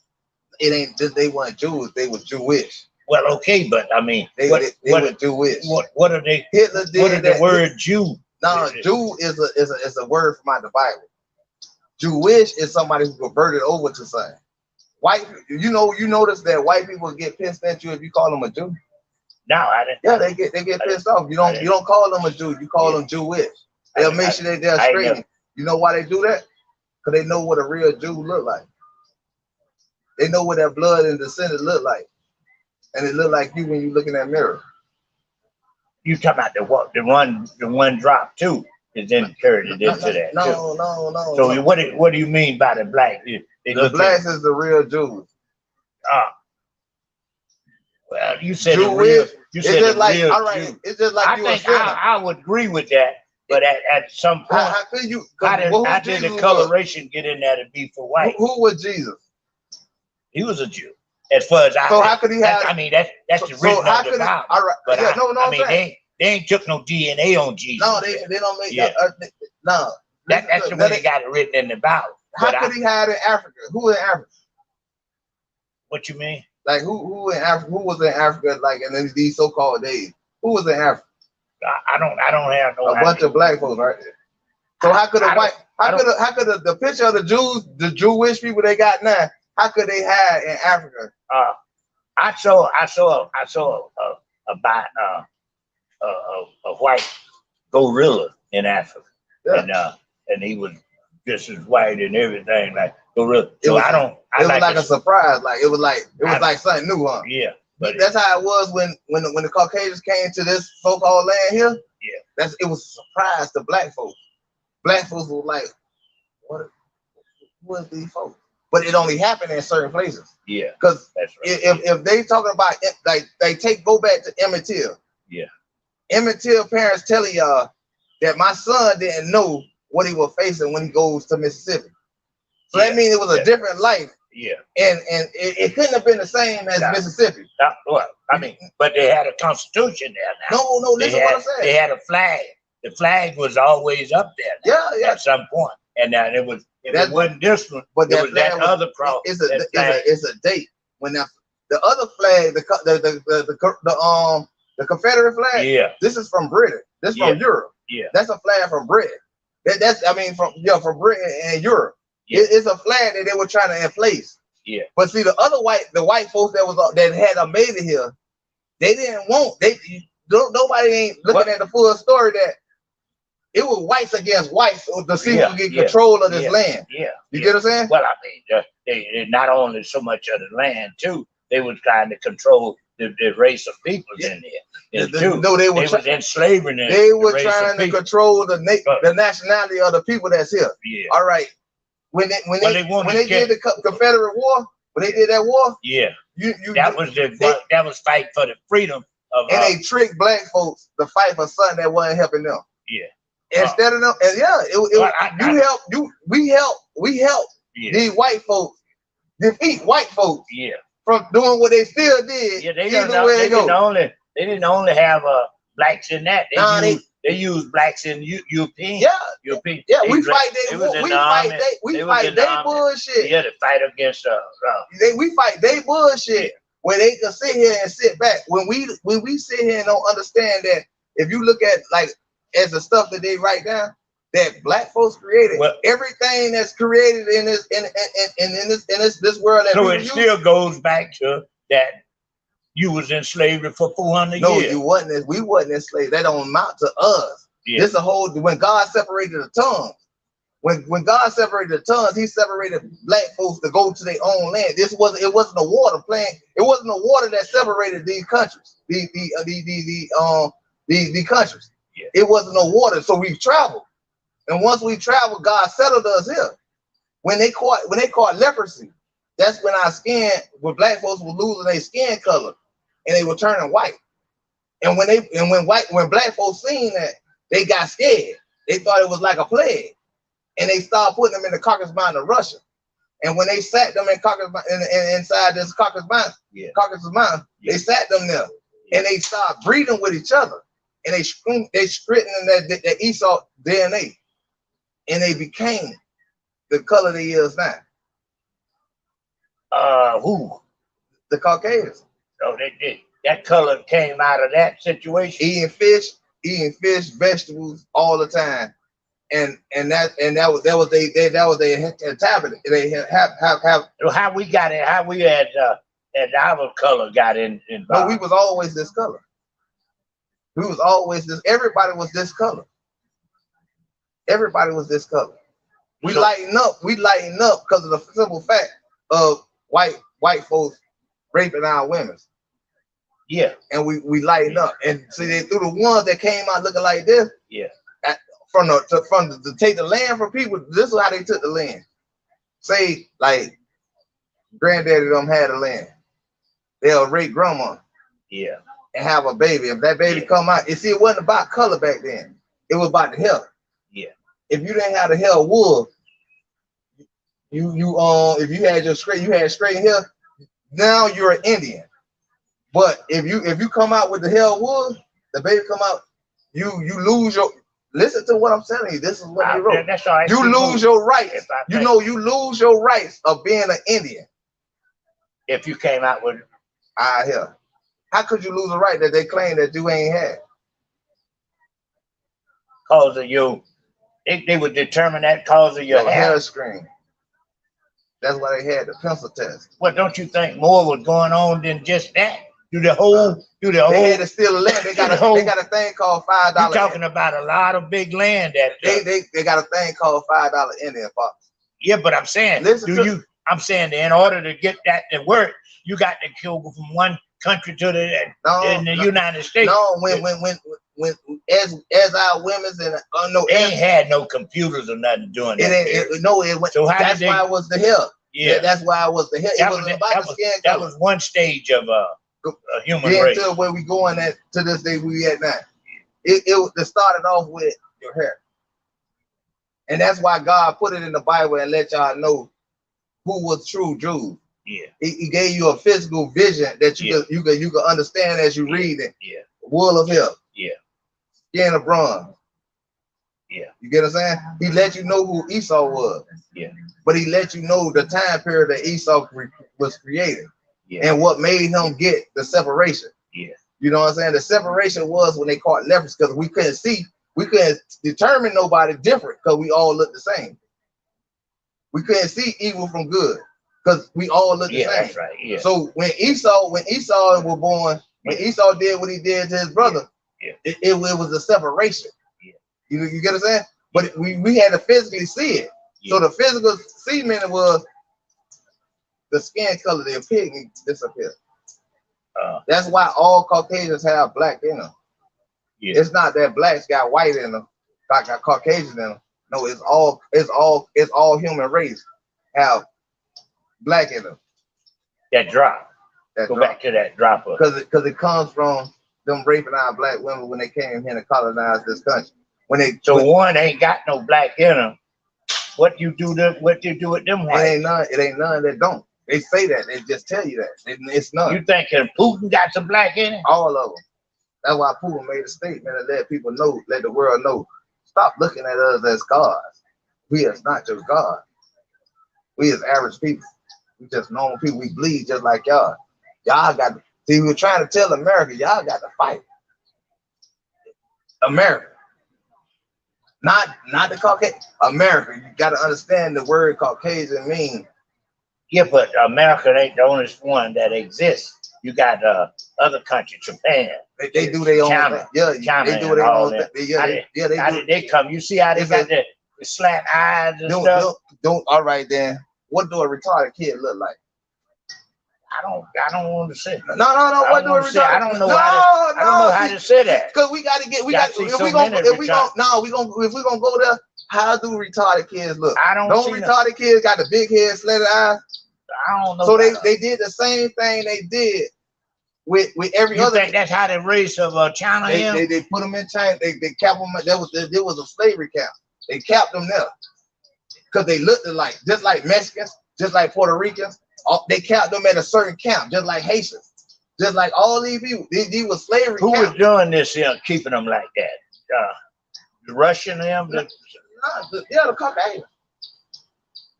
It ain't that they weren't Jews, they were Jewish. Well, okay, but I mean, they were Jewish. What are they? Hitler did what is the word Jew? No, Jew is a word from out the Bible. Jewish is somebody who converted over to something. White, you notice that white people get pissed at you if you call them a Jew. No, I didn't. Yeah, they get pissed off. You don't call them a Jew. You call them Jewish. They'll make sure that they're straight. You know why they do that? Because they know what a real Jew look like. They know what their blood and descendant look like, and it look like you when you look in that mirror. You talking about the one drop too is inserted into that. No. So what do you mean by the black? The blacks is the real Jews. Well, you said Jewish. You said just like real all right. Jew. It's just like I you think a sinner. I would agree with that, but at some point, how could you? How did the coloration get in there to be for white? Who was Jesus? He was a Jew, as far as I. So how could he have? I mean, that's the written of the Bible. All right. But yeah, I mean, they ain't took no DNA on Jesus. No, they don't make. Yeah. No. That's the way they got it written in the Bible. How could he hide in Africa? Who in Africa? What you mean? Like who in Africa? Who was in Africa? Like in these so-called days, who was in Africa? I don't have no. A bunch of black folks, right? So how could the picture of the Jews, the Jewish people they got now? How could they hide in Africa? I saw a white gorilla in Africa, and he was just as white and everything like gorilla. So it was like a surprise. Like it was like something new, huh? Yeah, but that's how it was when the Caucasians came to this so-called land here. Yeah, it was a surprise to black folks. Black folks were like, "What is these folks?" But it only happened in certain places. Yeah, because right. if they talking about go back to Emmett Till. Yeah, Emmett Till parents telling y'all that my son didn't know what he was facing when he goes to Mississippi. So that means it was a different life. Yeah. And it couldn't have been the same as Mississippi. Well, I mean, but they had a constitution there now. No, listen what I'm saying. They had a flag. The flag was always up there. Yeah. At some point. And now it wasn't this one, but it was that other cross. It's a date. When the other flag, the Confederate flag, yeah. This is from Britain. This is from Europe. Yeah. That's a flag from Britain. From Britain and Europe. Yeah. It's a flag that they were trying to place. Yeah. But see, the white folks that had made it here, they didn't want. Nobody ain't looking at the full story that it was whites against whites to see who get control of this land. Yeah. You get what I'm saying? Well, I mean, they not only so much of the land too, they was trying to control the race of people in there. No, they was enslaving them. They were trying to control the nationality of the people that's here. Yeah. All right. When they did the Confederate War, when they did that war, that was fight for the freedom of. And they tricked black folks to fight for something that wasn't helping them. Yeah. Instead of them, we helped these white folks defeat white folks. Yeah. From doing what they still did. Yeah, they didn't only have blacks in that. They used blacks in European. European. Yeah, we fight they bullshit. Yeah, to fight against we fight they bullshit where they can sit here and sit back. When we sit here and don't understand that if you look at as the stuff that they write down, that black folks created, everything that's created in this world. So it still goes back to that you was in slavery for 400 years. No, you wasn't. We wasn't enslaved. That don't amount to us. Yeah. This when God separated the tongues. When God separated the tongues, He separated black folks to go to their own land. It wasn't a water plan. It wasn't a water that separated these countries. The countries. Yeah. It wasn't no water. So we traveled. And once we traveled, God settled us here. When they caught leprosy, that's when black folks were losing their skin color and they were turning white. And when black folks seen that, they got scared. They thought it was like a plague. And they started putting them in the Caucasus Mountain of Russia. And when they sat them in inside this Caucasus Mountain, they sat them there and they started breeding with each other. And they strengthening that Esau DNA. And they became the color they is now. Who? The Caucasians. So they did. That color came out of that situation. Eating fish, vegetables all the time, and that was their habit. They have. So how we got it? How we had our color got in? No, we was always this color. We was always this. Everybody was this color. Everybody was this color. We lighten up because of the simple fact of white folks raping our women. Yeah. And we lighten up. And see, they threw the ones that came out looking like this. Yeah. To take the land from people. This is how they took the land. Say like granddaddy them had the land. They'll rape grandma. Yeah. And have a baby. If that baby come out, it wasn't about color back then. It was about the health. Yeah. If you didn't have the hair wool, if you had straight hair, now you're an Indian. But if you come out with the hair wool, the baby come out, you lose your. Listen to what I'm telling you. This is what he wrote. That's all right. You lose your rights. You lose your rights of being an Indian. If you came out with our hair, how could you lose a right that they claim that you ain't had? Cause of you. They would determine that cause of your hair screen. That's why they had the pencil test. Well, don't you think more was going on than just that? They had to steal a land. They got a thing called $5. You're talking about a lot of big land that they got a thing called $5 Indian Fox. Yeah, but I'm saying, I'm saying that in order to get that to work, you got to go from one country to the United States. No, when as our women's and they ain't had no computers or nothing doing that. So that's why it was the hair. Yeah, that's why it was the hair. It wasn't about the skin color. That was one stage of a human race. Until where we going at to this day we at now. It started off with your hair. And that's why God put it in the Bible and let y'all know who was true Jews. Yeah. He gave you a physical vision that you could understand as you read it. Yeah. Wool of hip. Yeah. Skin of bronze. Yeah. You get what I'm saying? He let you know who Esau was. Yeah. But he let you know the time period that Esau was created. Yeah. And what made him get the separation. Yeah. You know what I'm saying? The separation was when they caught lepers because we couldn't determine nobody different because we all look the same. We couldn't see evil from good because we all look the same. That's right. Yeah. So when Esau was born, when Esau did what he did to his brother, it was a separation. Yeah. You get what I'm saying? But we had to physically see it. Yeah. So the physical semen was the skin color, their pigment disappeared. That's why all Caucasians have black in them. Yeah. It's not that blacks got white in them, got Caucasians in them. No, it's all human race have black in them. That drop. Go back to that drop. Because it comes from them raping our black women when they came here to colonize this country. One ain't got no black in them. What you do with them whites? It ain't none that don't. They say that. They just tell you that. It's none. You thinking Putin got some black in it? All of them. That's why Putin made a statement and let people know, let the world know. Stop looking at us as gods. We is not just God. We is average people. We just normal people. We bleed just like y'all. Y'all got to see. We're trying to tell America, y'all got to fight. America, not the Caucasian. America. You got to understand the word Caucasian means. Yeah, but America ain't the only one that exists. You got other countries, Japan. They do their own China, thing. Yeah, China they do their own thing. How did they come? You see how they got the slant eyes and stuff? All right, then. What do a retarded kid look like? I don't want to say. No. What do a retarded? I don't know how to say that. Because we gonna go there. How do retarded kids look? Don't retarded kids got the big head, slanted eyes? I don't know. So they did the same thing they did with every other. You think that's how the race of China? They put them in China. They kept them. There was a slavery camp. They kept them there because they looked alike, just like Mexicans, just like Puerto Ricans. They kept them at a certain camp, just like Haitians, just like all these people. These were slavery. Who was doing this here, keeping them like that? The Russian them. The Caucasian.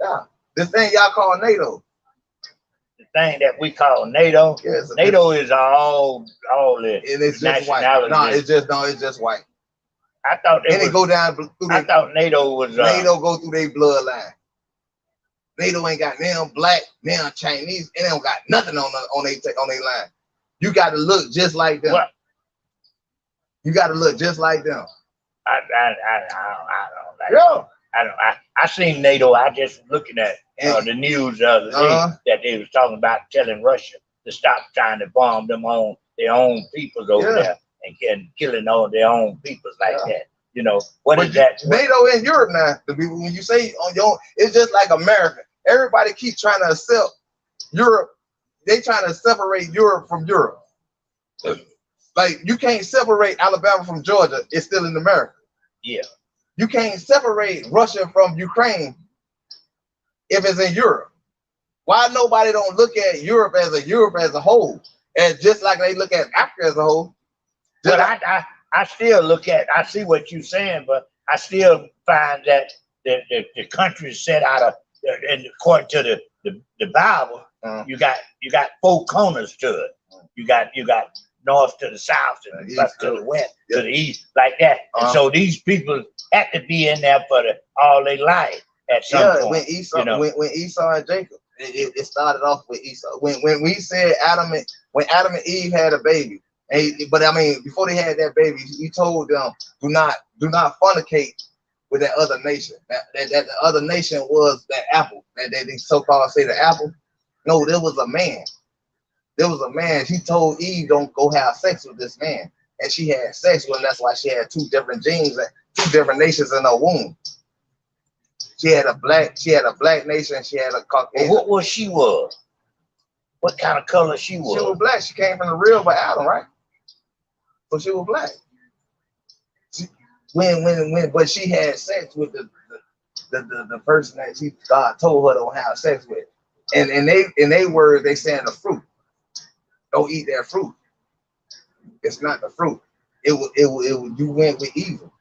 Yeah, this thing y'all call NATO. The thing that we call NATO. Yes, NATO is all the it's just white. It's just white. I thought they go down through. I thought NATO was NATO go through their bloodline. NATO ain't got them black, them Chinese, and they don't got nothing on their line. You got to look just like them. What? You got to look just like them. I seen NATO. I just looking at the news the other day that they was talking about telling Russia to stop trying to bomb them on their own peoples over there and killing all their own peoples like that. You know is that? NATO in Europe now. When you say on your own, it's just like America. Everybody keeps trying to accept Europe. They trying to separate Europe from Europe. Like you can't separate Alabama from Georgia. It's still in America. Yeah. You can't separate Russia from Ukraine if it's in Europe. Why nobody don't look at Europe as a whole, and just like they look at Africa as a whole? But I still look at. I see what you're saying, but I still find that the country is set out of, and according to the Bible, you got four corners to it. You got north to the south, and left to the west, to the east, like that. And so these people had to be in there for all their life at some point. When Esau and Jacob, it started off with Esau. When we said Adam and Eve had a baby, but I mean before they had that baby, he told them do not fornicate with that other nation. That the other nation was that apple. That they so-called say the apple. No, there was a man. There was a man. He told Eve, don't go have sex with this man. And she had sex with him. That's why she had two different genes, two different nations in her womb. She had a black nation. She had a Caucasian. Well, what she was? What kind of color she was? She was black. She came from the real by Adam, right? So she was black. but she had sex with the person that God told her don't have sex with, and they were they saying the fruit, don't eat that fruit. It's not the fruit. It was you went with evil.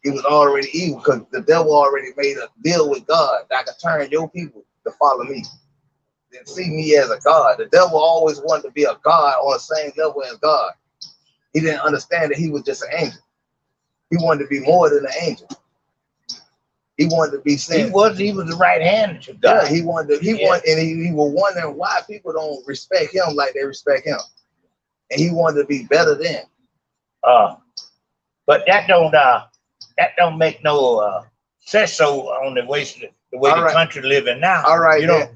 It was already evil because the devil already made a deal with God that I could turn your people to follow me and see me as a God. The devil always wanted to be a God on the same level as God. He didn't understand that he was just an angel. He wanted to be more than an angel. He wanted to be sent. He was the right hand to God. Yeah, he wanted, he was wondering why people don't respect him like they respect him. And he wanted to be better than. But that don't make no sense so on the way the country living now. All right, you don't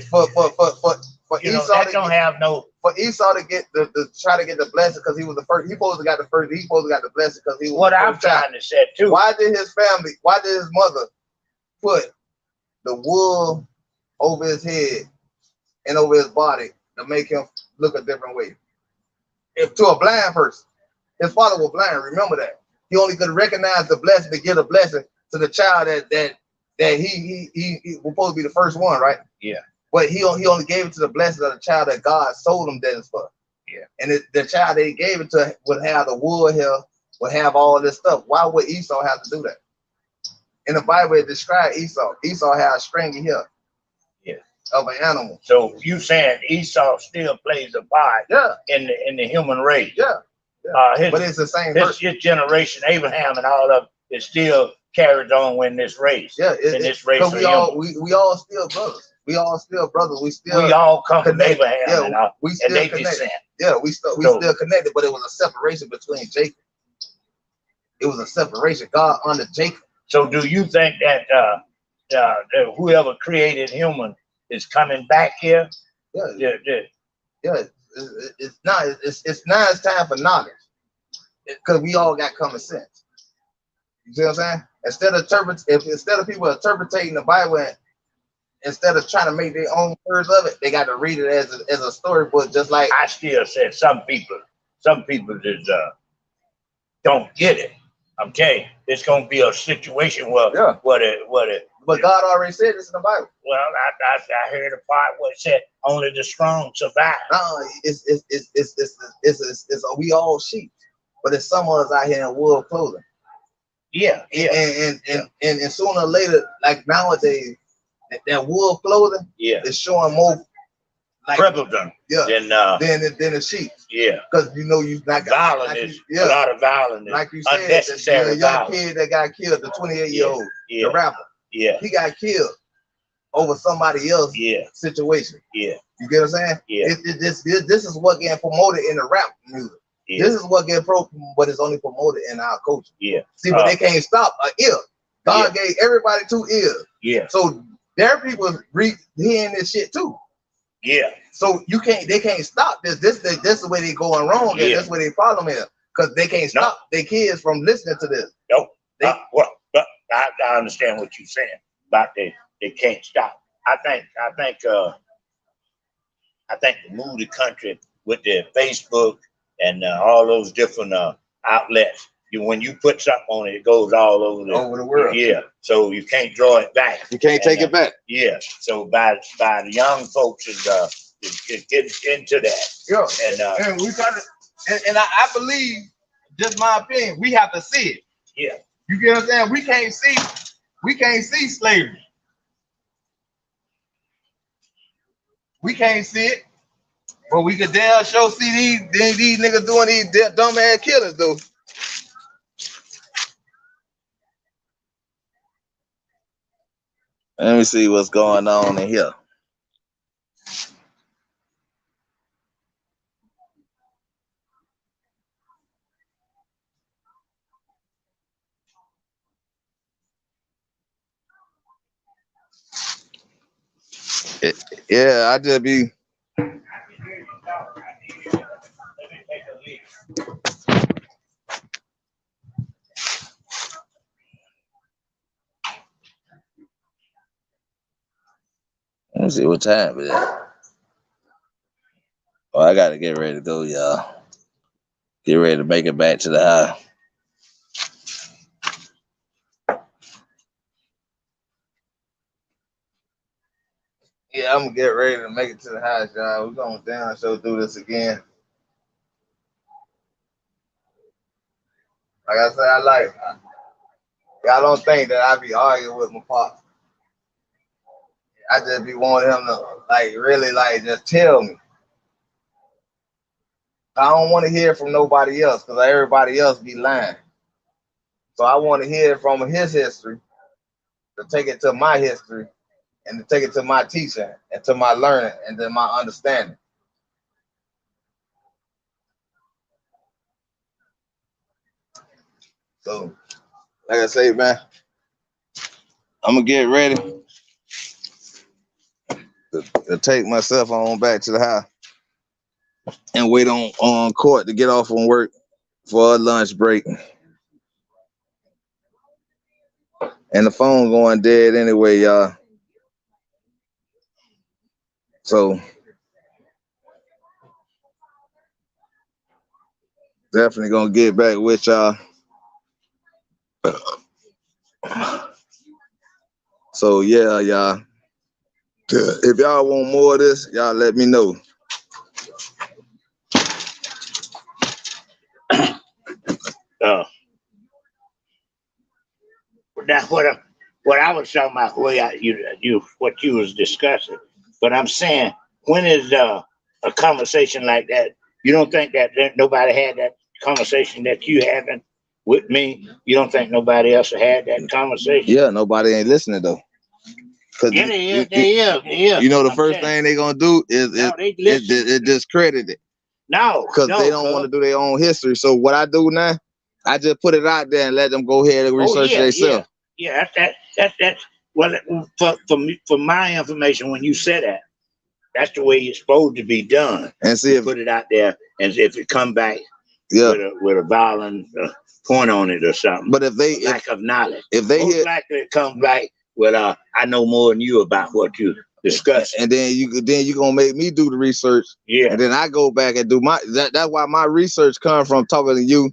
for you know, Esau that don't have no for Esau to get the try to get the blessing because he was the first. He supposed to got the first. He supposed to got the blessing because he was what the I'm first child. trying to say too. Why did his family? Why did his mother put the wool over his head and over his body to make him look a different way? If to a blind person, his father was blind. Remember that he only could recognize the blessing to get a blessing to the child that he was supposed to be the first one, right? Yeah. But he only gave it to the blessing of the child that God told him that it's for. Yeah. And the child that he gave it to would have the wool hair, would have all this stuff. Why would Esau have to do that? In the Bible, it describes Esau. Esau had a stringy hair. Yeah. Of an animal. So you saying Esau still plays a part? Yeah. In the human race? Yeah. Yeah. But it's the same person. His generation, Abraham and all of it still carries on in this race. Yeah. In this race. We all still brothers. We all still brothers. We all come from Abraham. Yeah, we still and they connected. descend. Yeah, we still connected, but it was a separation between Jacob. It was a separation. God under Jacob. So do you think that whoever created human is coming back here? Yeah. It's not. It's time for knowledge, because we all got common sense. You see what I'm saying? Instead of people interpreting the Bible and instead of trying to make their own words of it, they got to read it as a storybook, just like I still said some people just don't get it. Okay, it's gonna be a situation where But God already said this in the Bible. Well, I heard a part where it said only the strong survive. No, it's we all sheep, but it's some of us out here in wolf clothing. Yeah. And sooner or later, like nowadays, that wolf clothing is showing more like prevalent than the sheep. Yeah. Because you not violence. A lot of violence. Like you said, unnecessary the young kid that got killed, the 28-year-old, the rapper. Yeah. He got killed over somebody else's situation. Yeah. You get what I'm saying? Yeah. This is what getting promoted in the rap music. Yeah. This is what getting but it's only promoted in our culture. Yeah. See, but they can't stop an ear. God gave everybody 2 ears. Yeah. So their people hearing this shit too. Yeah. So they can't stop this. This is the way they going wrong. Yeah. That's where they problem is. Because they can't stop their kids from listening to this. Nope. I understand what you're saying about they can't stop. I think the movie country with their Facebook and all those different outlets. When you put something on it, it goes all over the world. Yeah. So you can't draw it back. You can't take it back. Yeah. So by the young folks is getting into that. Yeah. And we got to, and I believe, just my opinion, we have to see it. Yeah. You get what I'm saying? We can't see slavery. We can't see it. But we could damn sure see these niggas doing these dumb ass killings though. Let me see what's going on in here. I just be. Let me see what time it is. Oh, I gotta get ready to go, y'all. Get ready to make it back to the house. Yeah, I'm gonna get ready to make it to the house, y'all. We're gonna down show do this again. Like I said, y'all don't think that I be arguing with my pop. I just be wanting him to like really like just tell me. I don't want to hear from nobody else because everybody else be lying. So I want to hear from his history, to take it to my history, and to take it to my teaching and to my learning and then my understanding. So, like I say, man, I'm gonna get ready to take myself on back to the house and wait on court to get off from work for a lunch break. And the phone going dead anyway, y'all. So definitely gonna get back with y'all. So yeah, y'all. If y'all want more of this, y'all let me know. That's what I was talking about. What you was discussing. But I'm saying, when is a conversation like that? You don't think that nobody had that conversation that you having with me? You don't think nobody else had that conversation? Yeah, nobody ain't listening though. Yeah, they is. You know, the first thing they gonna do is discredit it. No, because they don't want to do their own history. So what I do now, I just put it out there and let them go ahead and research themselves. Yeah, that's well, for my information, when you say that, that's the way it's supposed to be done. And see if put it out there, and if it come back with a violent point on it or something. But if they lack of knowledge, if they most likely it comes back with I know more than you about what you discussed. And then you gonna make me do the research. Yeah. And then I go back and do that's why my research comes from talking to you,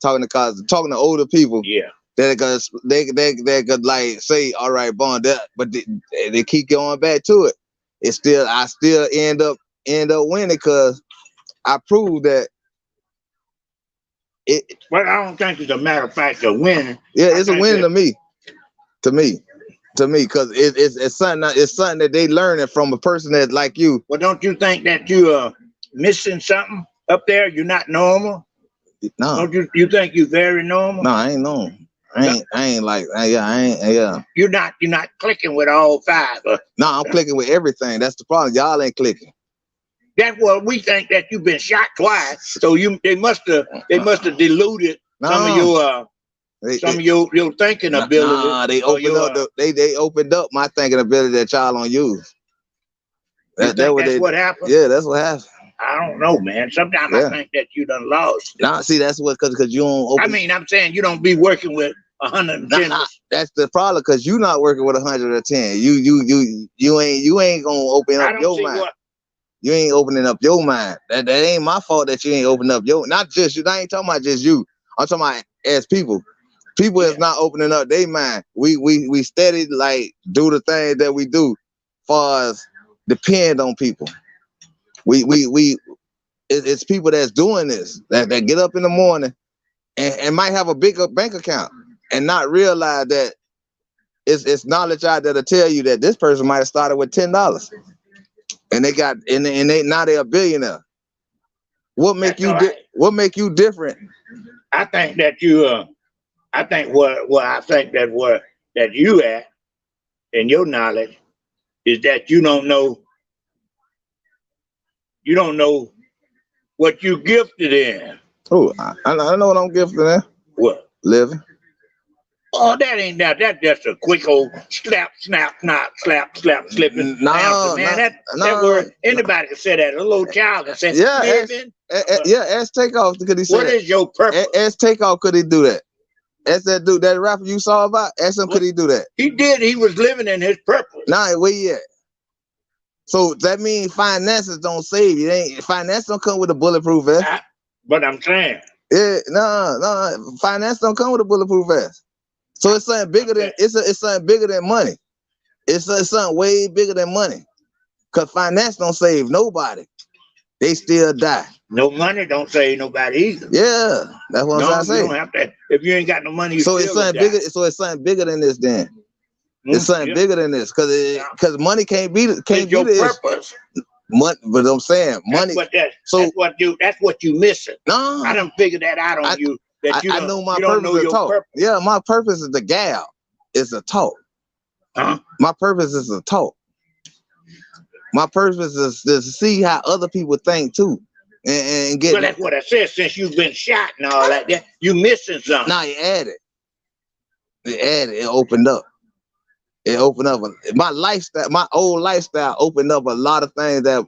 talking to older people. Yeah. They could like say, all right, Bond, but they keep going back to it. I still end up winning because I proved that it. But I don't think it's a matter of fact of winning. Yeah, it's a win to me. To me, because it's something that they learning from a person that's like you. Well, don't you think that you are missing something up there? You're not normal. No. Don't you think you're very normal? No, I ain't normal. I ain't like yeah. You're not clicking with all five. No, I'm clicking with everything. That's the problem. Y'all ain't clicking. That's what we think, that you've been shot twice. So they must have diluted some of your thinking ability. Nah, they opened up my thinking ability that y'all don't use. That's what happened. Yeah, that's what happened. I don't know, man. Sometimes I think that you done lost. Nah, see, that's what because you don't open. I mean, I'm saying you don't be working with 110. That's the problem, because you not working with 110. You ain't gonna open up your mind. You ain't opening up your mind. That ain't my fault that you ain't opening up your. Not just you. I ain't talking about just you. I'm talking about as people. People is not opening up their mind. We steady like do the things that we do, far as depend on people. It's people that's doing this that get up in the morning and might have a bigger bank account and not realize that it's knowledge out there to tell you that this person might have started with $10 and they now they're a billionaire. What make you different? I think that you I think that you at in your knowledge is that you don't know what you gifted in. Oh, I know what I'm gifted in. What? Living. Oh, that ain't that. That's just a quick old slap, snap, snap, slap, slipping. No, man. That word, anybody can say that. A little child can say, yeah, living. Ask Takeoff could he say what that? Is your purpose? Ask Takeoff could he do that? Ask that dude, that rapper you saw about, ask him could he do that? He did. He was living in his purpose. Nah, where you at? So that means finances don't save you. Finance don't come with a bulletproof vest. But I'm saying. Yeah, no, finance don't come with a bulletproof vest. So it's something bigger than it's something bigger than money. It's something way bigger than money. Cause finance don't save nobody. They still die. No money don't save nobody either. Yeah, that's what I'm trying to You say. don't have to. If you ain't got no money, you So it's still something die. bigger. So it's something bigger than this. Then it's something Yeah. bigger than this. Cause money can't be It's the your issue. purpose. Money, but I'm saying money. That's what you missing. No, I done figured that out on you. That you I don't, know my you don't purpose know is your talk. purpose. Yeah, my purpose is the gal. It's a talk. Huh? My purpose is to talk. My purpose is to see how other people think too, and get. Well, that's what I said. Since you've been shot and all like that, you missing something. Now you add it. It opened up. It opened up. My lifestyle, my old lifestyle opened up a lot of things that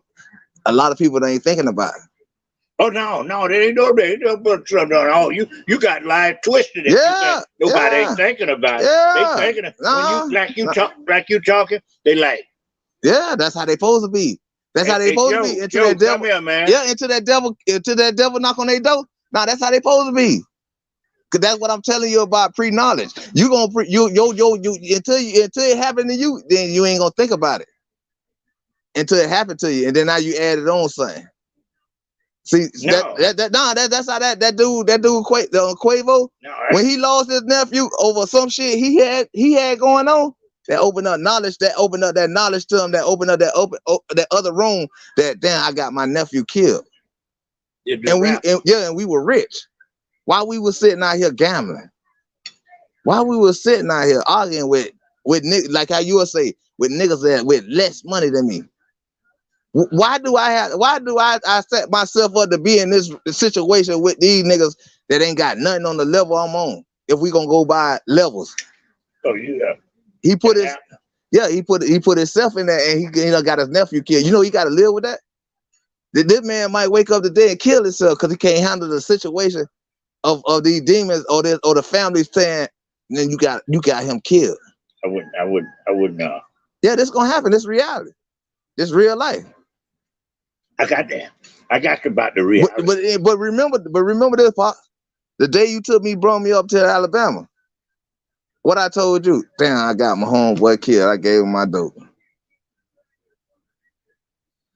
a lot of people ain't thinking about. Oh no, they ain't no but no, you got life twisted. Yeah, nobody yeah, ain't thinking about it. yeah. They thinking No, when you talking, they like. Yeah, that's how they supposed to be. That's how they supposed to be. Into that devil, come here, man. Yeah, into that devil knock on their door. Now that's how they supposed to be. Cause that's what I'm telling you about pre-knowledge. You gonna until it happened to you, then you ain't gonna think about it until it happened to you, and then now you add it on something. See, that's how that dude Quavo, when he lost his nephew over some shit he had going on, that opened up knowledge, that opened up that knowledge to him, that opened up that other room, that damn, I got my nephew killed, and we were rich. While we were sitting out here gambling, while we were sitting out here arguing with niggas, like how you would say, with niggas that with less money than me. Why do I set myself up to be in this situation with these niggas that ain't got nothing on the level I'm on? If we gonna go by levels. Oh yeah. He put himself in there, and he got his nephew killed. You know he got to live with that. This man might wake up today and kill himself because he can't handle the situation of these demons or the family saying, then you got him killed. I wouldn't. Yeah, this gonna happen. This reality. This real life. I got that. I got you about the reality. But remember this, Pop. The day you brought me up to Alabama. What I told you, damn, I got my homeboy killed. I gave him my dope.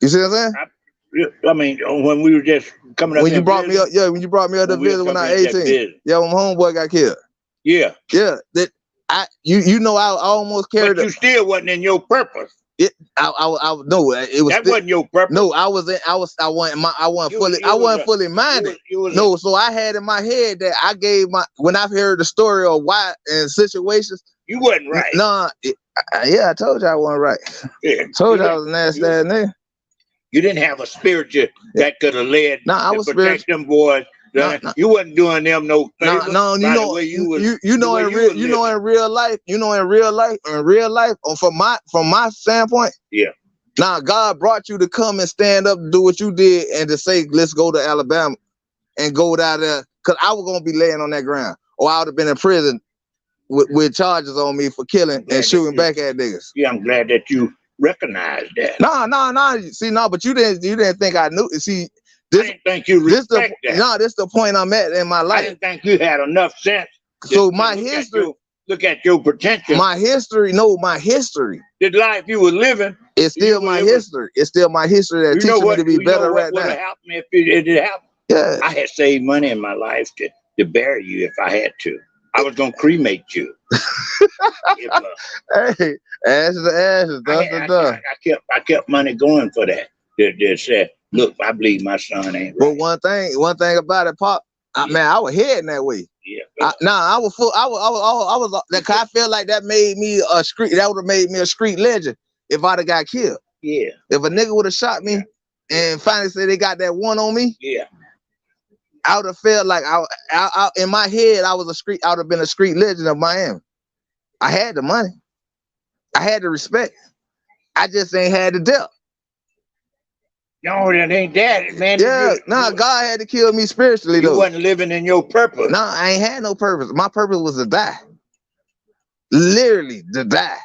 You see what I'm saying? I mean, when we were just coming up. When you brought me up to visit when I was 18. Yeah, when my homeboy got killed. Yeah. Yeah. I almost carried. But you still wasn't in your purpose. No, it was. That wasn't your purpose. No, I wasn't fully minded. No, so I had in my head that when I've heard the story of why in situations. You wasn't right. No, yeah, I told you I wasn't right. Yeah, told you I was a nasty ass nigga. You didn't have a spiritual that could have led. I was protect them boys. You wasn't doing them no favor. No, in real life, from my standpoint. Yeah. Now God brought you to come and stand up and do what you did and to say, let's go to Alabama and go down there, because I was gonna be laying on that ground, or I would have been in prison with charges on me for killing and shooting back at niggas. Yeah, I'm glad that you recognized that. No. See, but you didn't think I knew. See. I didn't think you respect that. No, this is the point I'm at in my life. I didn't think you had enough sense. So my history. Look at your potential. My history. The life you were living. It's still my history. It's still my history that teaches me to be better right now. What would have happened if it did happen? Yeah. I had saved money in my life to bury you if I had to. I was gonna cremate you. Hey, ashes to ashes, dust to dust. I kept money going for that. They said, look, I believe my son ain't right. But one thing about it, Pop, man, I was heading that way. Yeah. I was full. I was. I feel like that made me a street. That would have made me a street legend if I'd have got killed. Yeah. If a nigga would have shot me and finally said they got that one on me. Yeah. I would have felt like I in my head I would have been a street legend of Miami. I had the money. I had the respect. I just ain't had the depth. No, that ain't that, man. Yeah, God had to kill me spiritually, though. You wasn't living in your purpose. No, I ain't had no purpose. My purpose was to die. Literally, to die.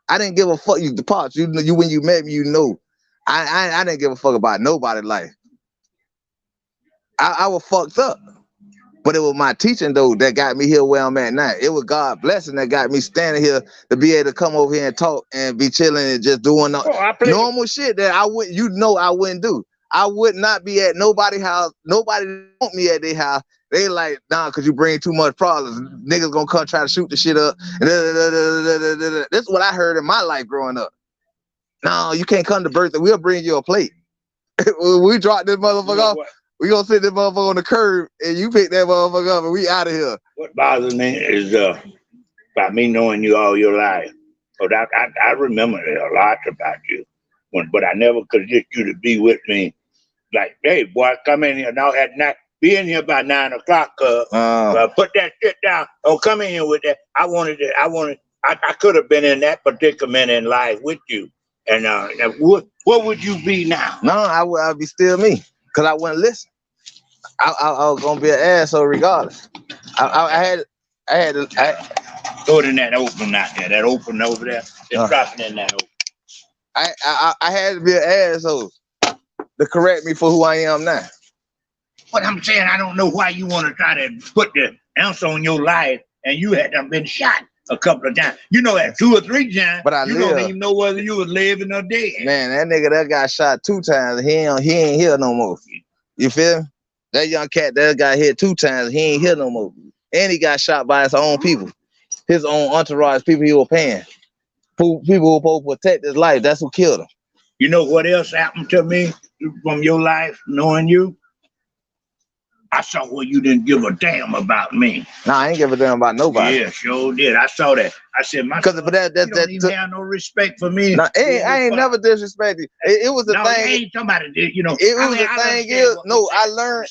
I didn't give a fuck. You, the Pops, you when you met me, you know. I didn't give a fuck about nobody's life. I was fucked up. But it was my teaching though that got me here where I'm at now. It was God blessing that got me standing here to be able to come over here and talk and be chilling and just doing normal shit that I wouldn't do. I would not be at nobody's house. Nobody want me at their house. They like, nah, cause you bring too much problems. Niggas gonna come try to shoot the shit up. This is what I heard in my life growing up. No, you can't come to birthday. We'll bring you a plate. We drop this motherfucker off. We gonna sit this motherfucker on the curb and you pick that motherfucker up and we out of here. What bothers me is about me knowing you all your life. But I remember a lot about you. But I never could get you to be with me. Like, hey, boy, come in here now at night. Be in here by 9 o'clock. Put that shit down. Oh, come in here with that. I could have been in that predicament in life with you. And what would you be now? No, I'd be still me. Cause I wouldn't listen. I was gonna be an asshole regardless. I had to throw it in that open out there. That open over there. Just drop it in that open. I had to be an asshole to correct me for who I am now. But I'm saying I don't know why you want to try to put the ounce on your life and you had been shot a couple of times. You know that 2 or 3 times. But you don't even know whether you was living or dead. Man, that nigga that got shot 2 times, he ain't here no more. You feel me? That young cat that got hit 2 times, he ain't here no more. And he got shot by his own people, his own entourage, people he was paying. People who were supposed to protect his life. That's who killed him. You know what else happened to me from your life, knowing you? I saw where you didn't give a damn about me. Nah, I ain't give a damn about nobody. Yeah, sure did. I saw that. I said, my son, you don't even have no respect for me. Nah, I ain't never disrespected you. It was the thing. I ain't talking about it, you know. It was the thing is, no, I learned.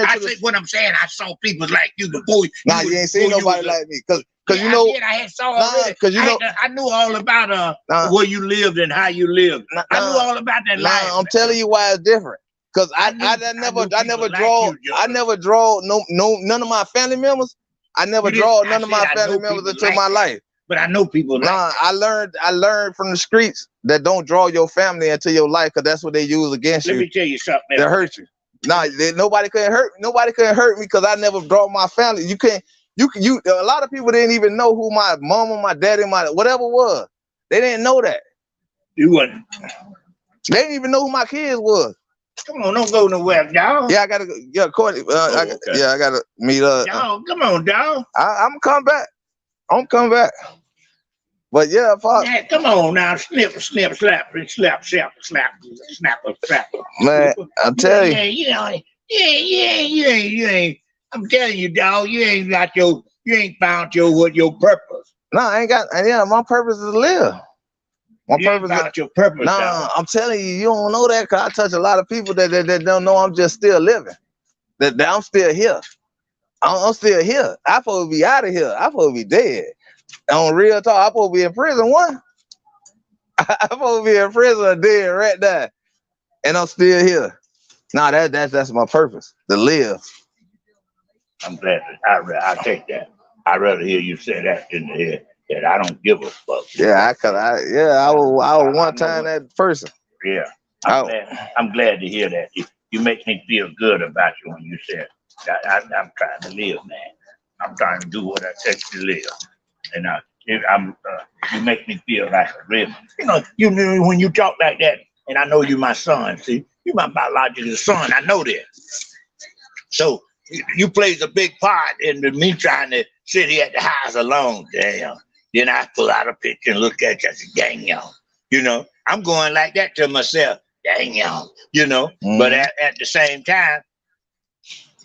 I say what I'm saying. I saw people like you before. Nah, you ain't seen nobody like me. Cause you know. I had saw already. Cause you know. I knew all about where you lived and how you lived. I knew all about that life. I'm telling you why it's different. Cause I never draw none of my family members. I never draw none of my family members into my life. But I know people. I learned from the streets that don't draw your family into your life, cause that's what they use against you. Let me tell you something. They hurt you. Nah, nobody couldn't hurt me because I never draw my family. A lot of people didn't even know who my mama, my daddy, my whatever was. They didn't know that. You wouldn't. They didn't even know who my kids was. Come on, don't go nowhere, dog. Yeah, I gotta go. Yeah, Courtney. Okay. I gotta meet up. Dog, come on, dog. I'm coming back. I'm coming back. But yeah, fuck. Man, come on now, snap, slap. Man, I'm telling you. You ain't. I'm telling you, dog. You ain't found your purpose. No, I ain't got. Yeah, my purpose is to live. My purpose is your purpose. Nah, I'm telling you, you don't know that because I touch a lot of people that don't know I'm just still living. That I'm still here. I'm still here. I'm supposed to be out of here. I'm supposed to be dead. On real talk, I'm supposed to be in prison one. I'm supposed to be in prison or dead right now. And I'm still here. Nah, that's my purpose. To live. I'm glad that I take that. I'd rather hear you say that than to hear that I don't give a fuck. Yeah, I was one time that person. Yeah. I'm glad to hear that. You make me feel good about you when you said I'm trying to live, man. I'm trying to do what I take to live. And you make me feel like a real, you know, when you talk like that, and I know you my son, see, you my biological son, I know that. So you plays a big part in me trying to sit here at the house alone, damn. Then I pull out a picture and look at you and say, dang, y'all. You know, I'm going like that to myself, dang, y'all. You know, but at the same time,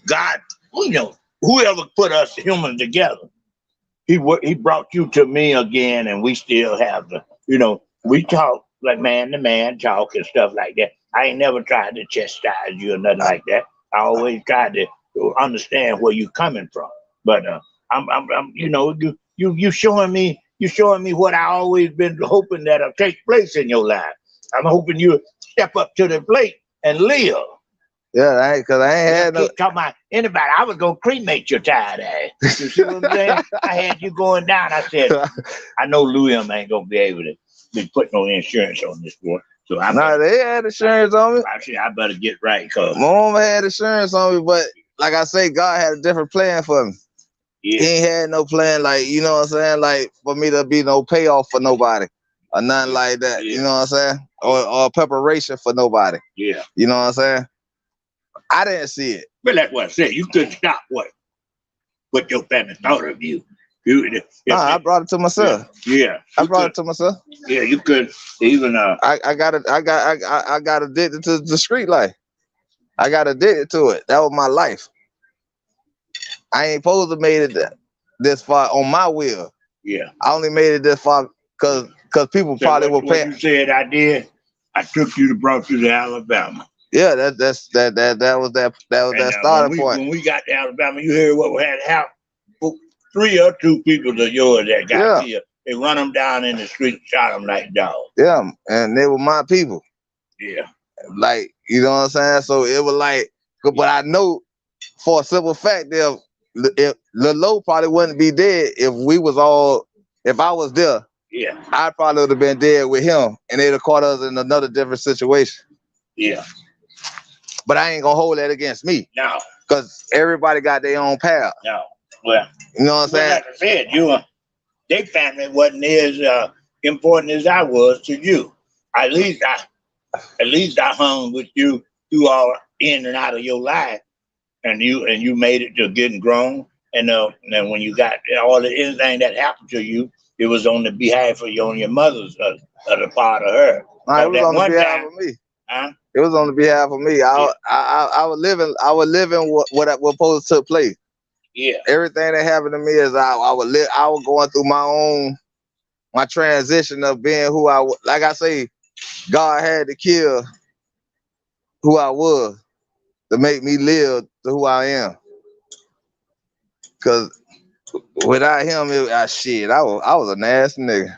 God, you know, whoever put us humans together, he brought you to me again, and we still have the, you know, we talk like man to man talk and stuff like that. I ain't never tried to chastise you or nothing like that. I always tried to understand where you coming from. But I'm you know, you showing me what I always been hoping that'll take place in your life. I'm hoping you step up to the plate and live. Yeah, because I ain't had no talking about anybody. I was gonna cremate your tired ass. You see what I'm saying? I had you going down. I said, I know Louis ain't gonna be able to be putting no insurance on this boy. So they had insurance on me. I said I better get right, cause Mom had insurance on me, but like I say, God had a different plan for me. Yeah. He ain't had no plan, like, you know what I'm saying, like for me to be no payoff for nobody or nothing like that. Yeah. You know what I'm saying, or preparation for nobody. Yeah. You know what I'm saying. I didn't see it. But that's what I said. You couldn't stop what your family thought of you. I brought it to myself. Yeah. I brought it to myself. Yeah, you could even I got addicted to the street life. I got addicted to it. That was my life. I ain't supposed to made it this far on my will. Yeah. I only made it this far because people probably were paying. What you said I did, I took you to brought you to Alabama. Yeah, that was that starting point. When we got to Alabama, you heard what had happened. 3 or 2 people of yours that got killed. They run them down in the street and shot them like dogs. Yeah, and they were my people. Yeah. Like, you know what I'm saying? So it was like, but I know for a simple fact that if Lil probably wouldn't be dead if I was there. Yeah. I probably would have been dead with him, and they'd have caught us in another different situation. Yeah. But I ain't gonna hold that against me. No. Because everybody got their own path. No. Well, you know what I'm saying? Like I said, their family wasn't as important as I was to you. At least I hung with you through all in and out of your life, and you made it to getting grown. And when you got anything that happened to you, it was on the behalf of your mother's other part of her. No, it was on the behalf of me. Huh? It was on the behalf of me. I was living what supposed to took place. Yeah. Everything that happened to me is I was going through my transition of being who I was. Like I say, God had to kill who I was to make me live to who I am. Cause without him, I was a nasty nigga.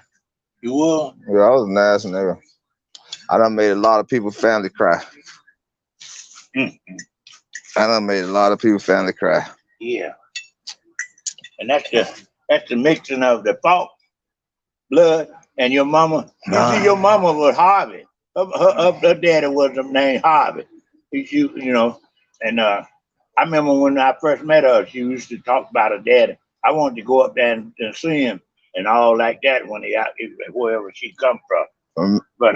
You were? Yeah, I was a nasty nigga. I done made a lot of people family cry. Mm-hmm. I done made a lot of people family cry. Yeah. And that's the mixing of the fault, blood, and your mama. You see, your mama was Harvey. Her daddy was named Harvey. And I remember when I first met her, she used to talk about her daddy. I wanted to go up there and see him and all like that when he out wherever she come from. But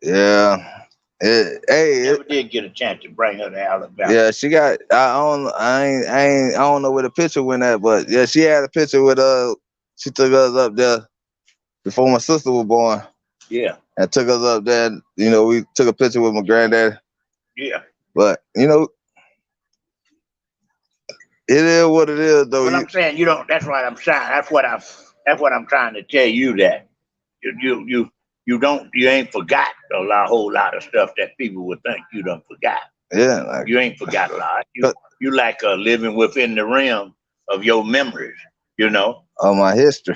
yeah. Never did get a chance to bring her to Alabama. Yeah, she got. I don't know where the picture went at, but yeah, she had a picture with She took us up there before my sister was born. Yeah. And took us up there. We took a picture with my granddad. Yeah. But it is what it is, though. What I'm saying, you don't. That's what I'm saying. That's what I'm trying to tell you, that you ain't forgot a whole lot of stuff that people would think you done forgot. Yeah, you ain't forgot a lot. You like living within the realm of your memories, of my history.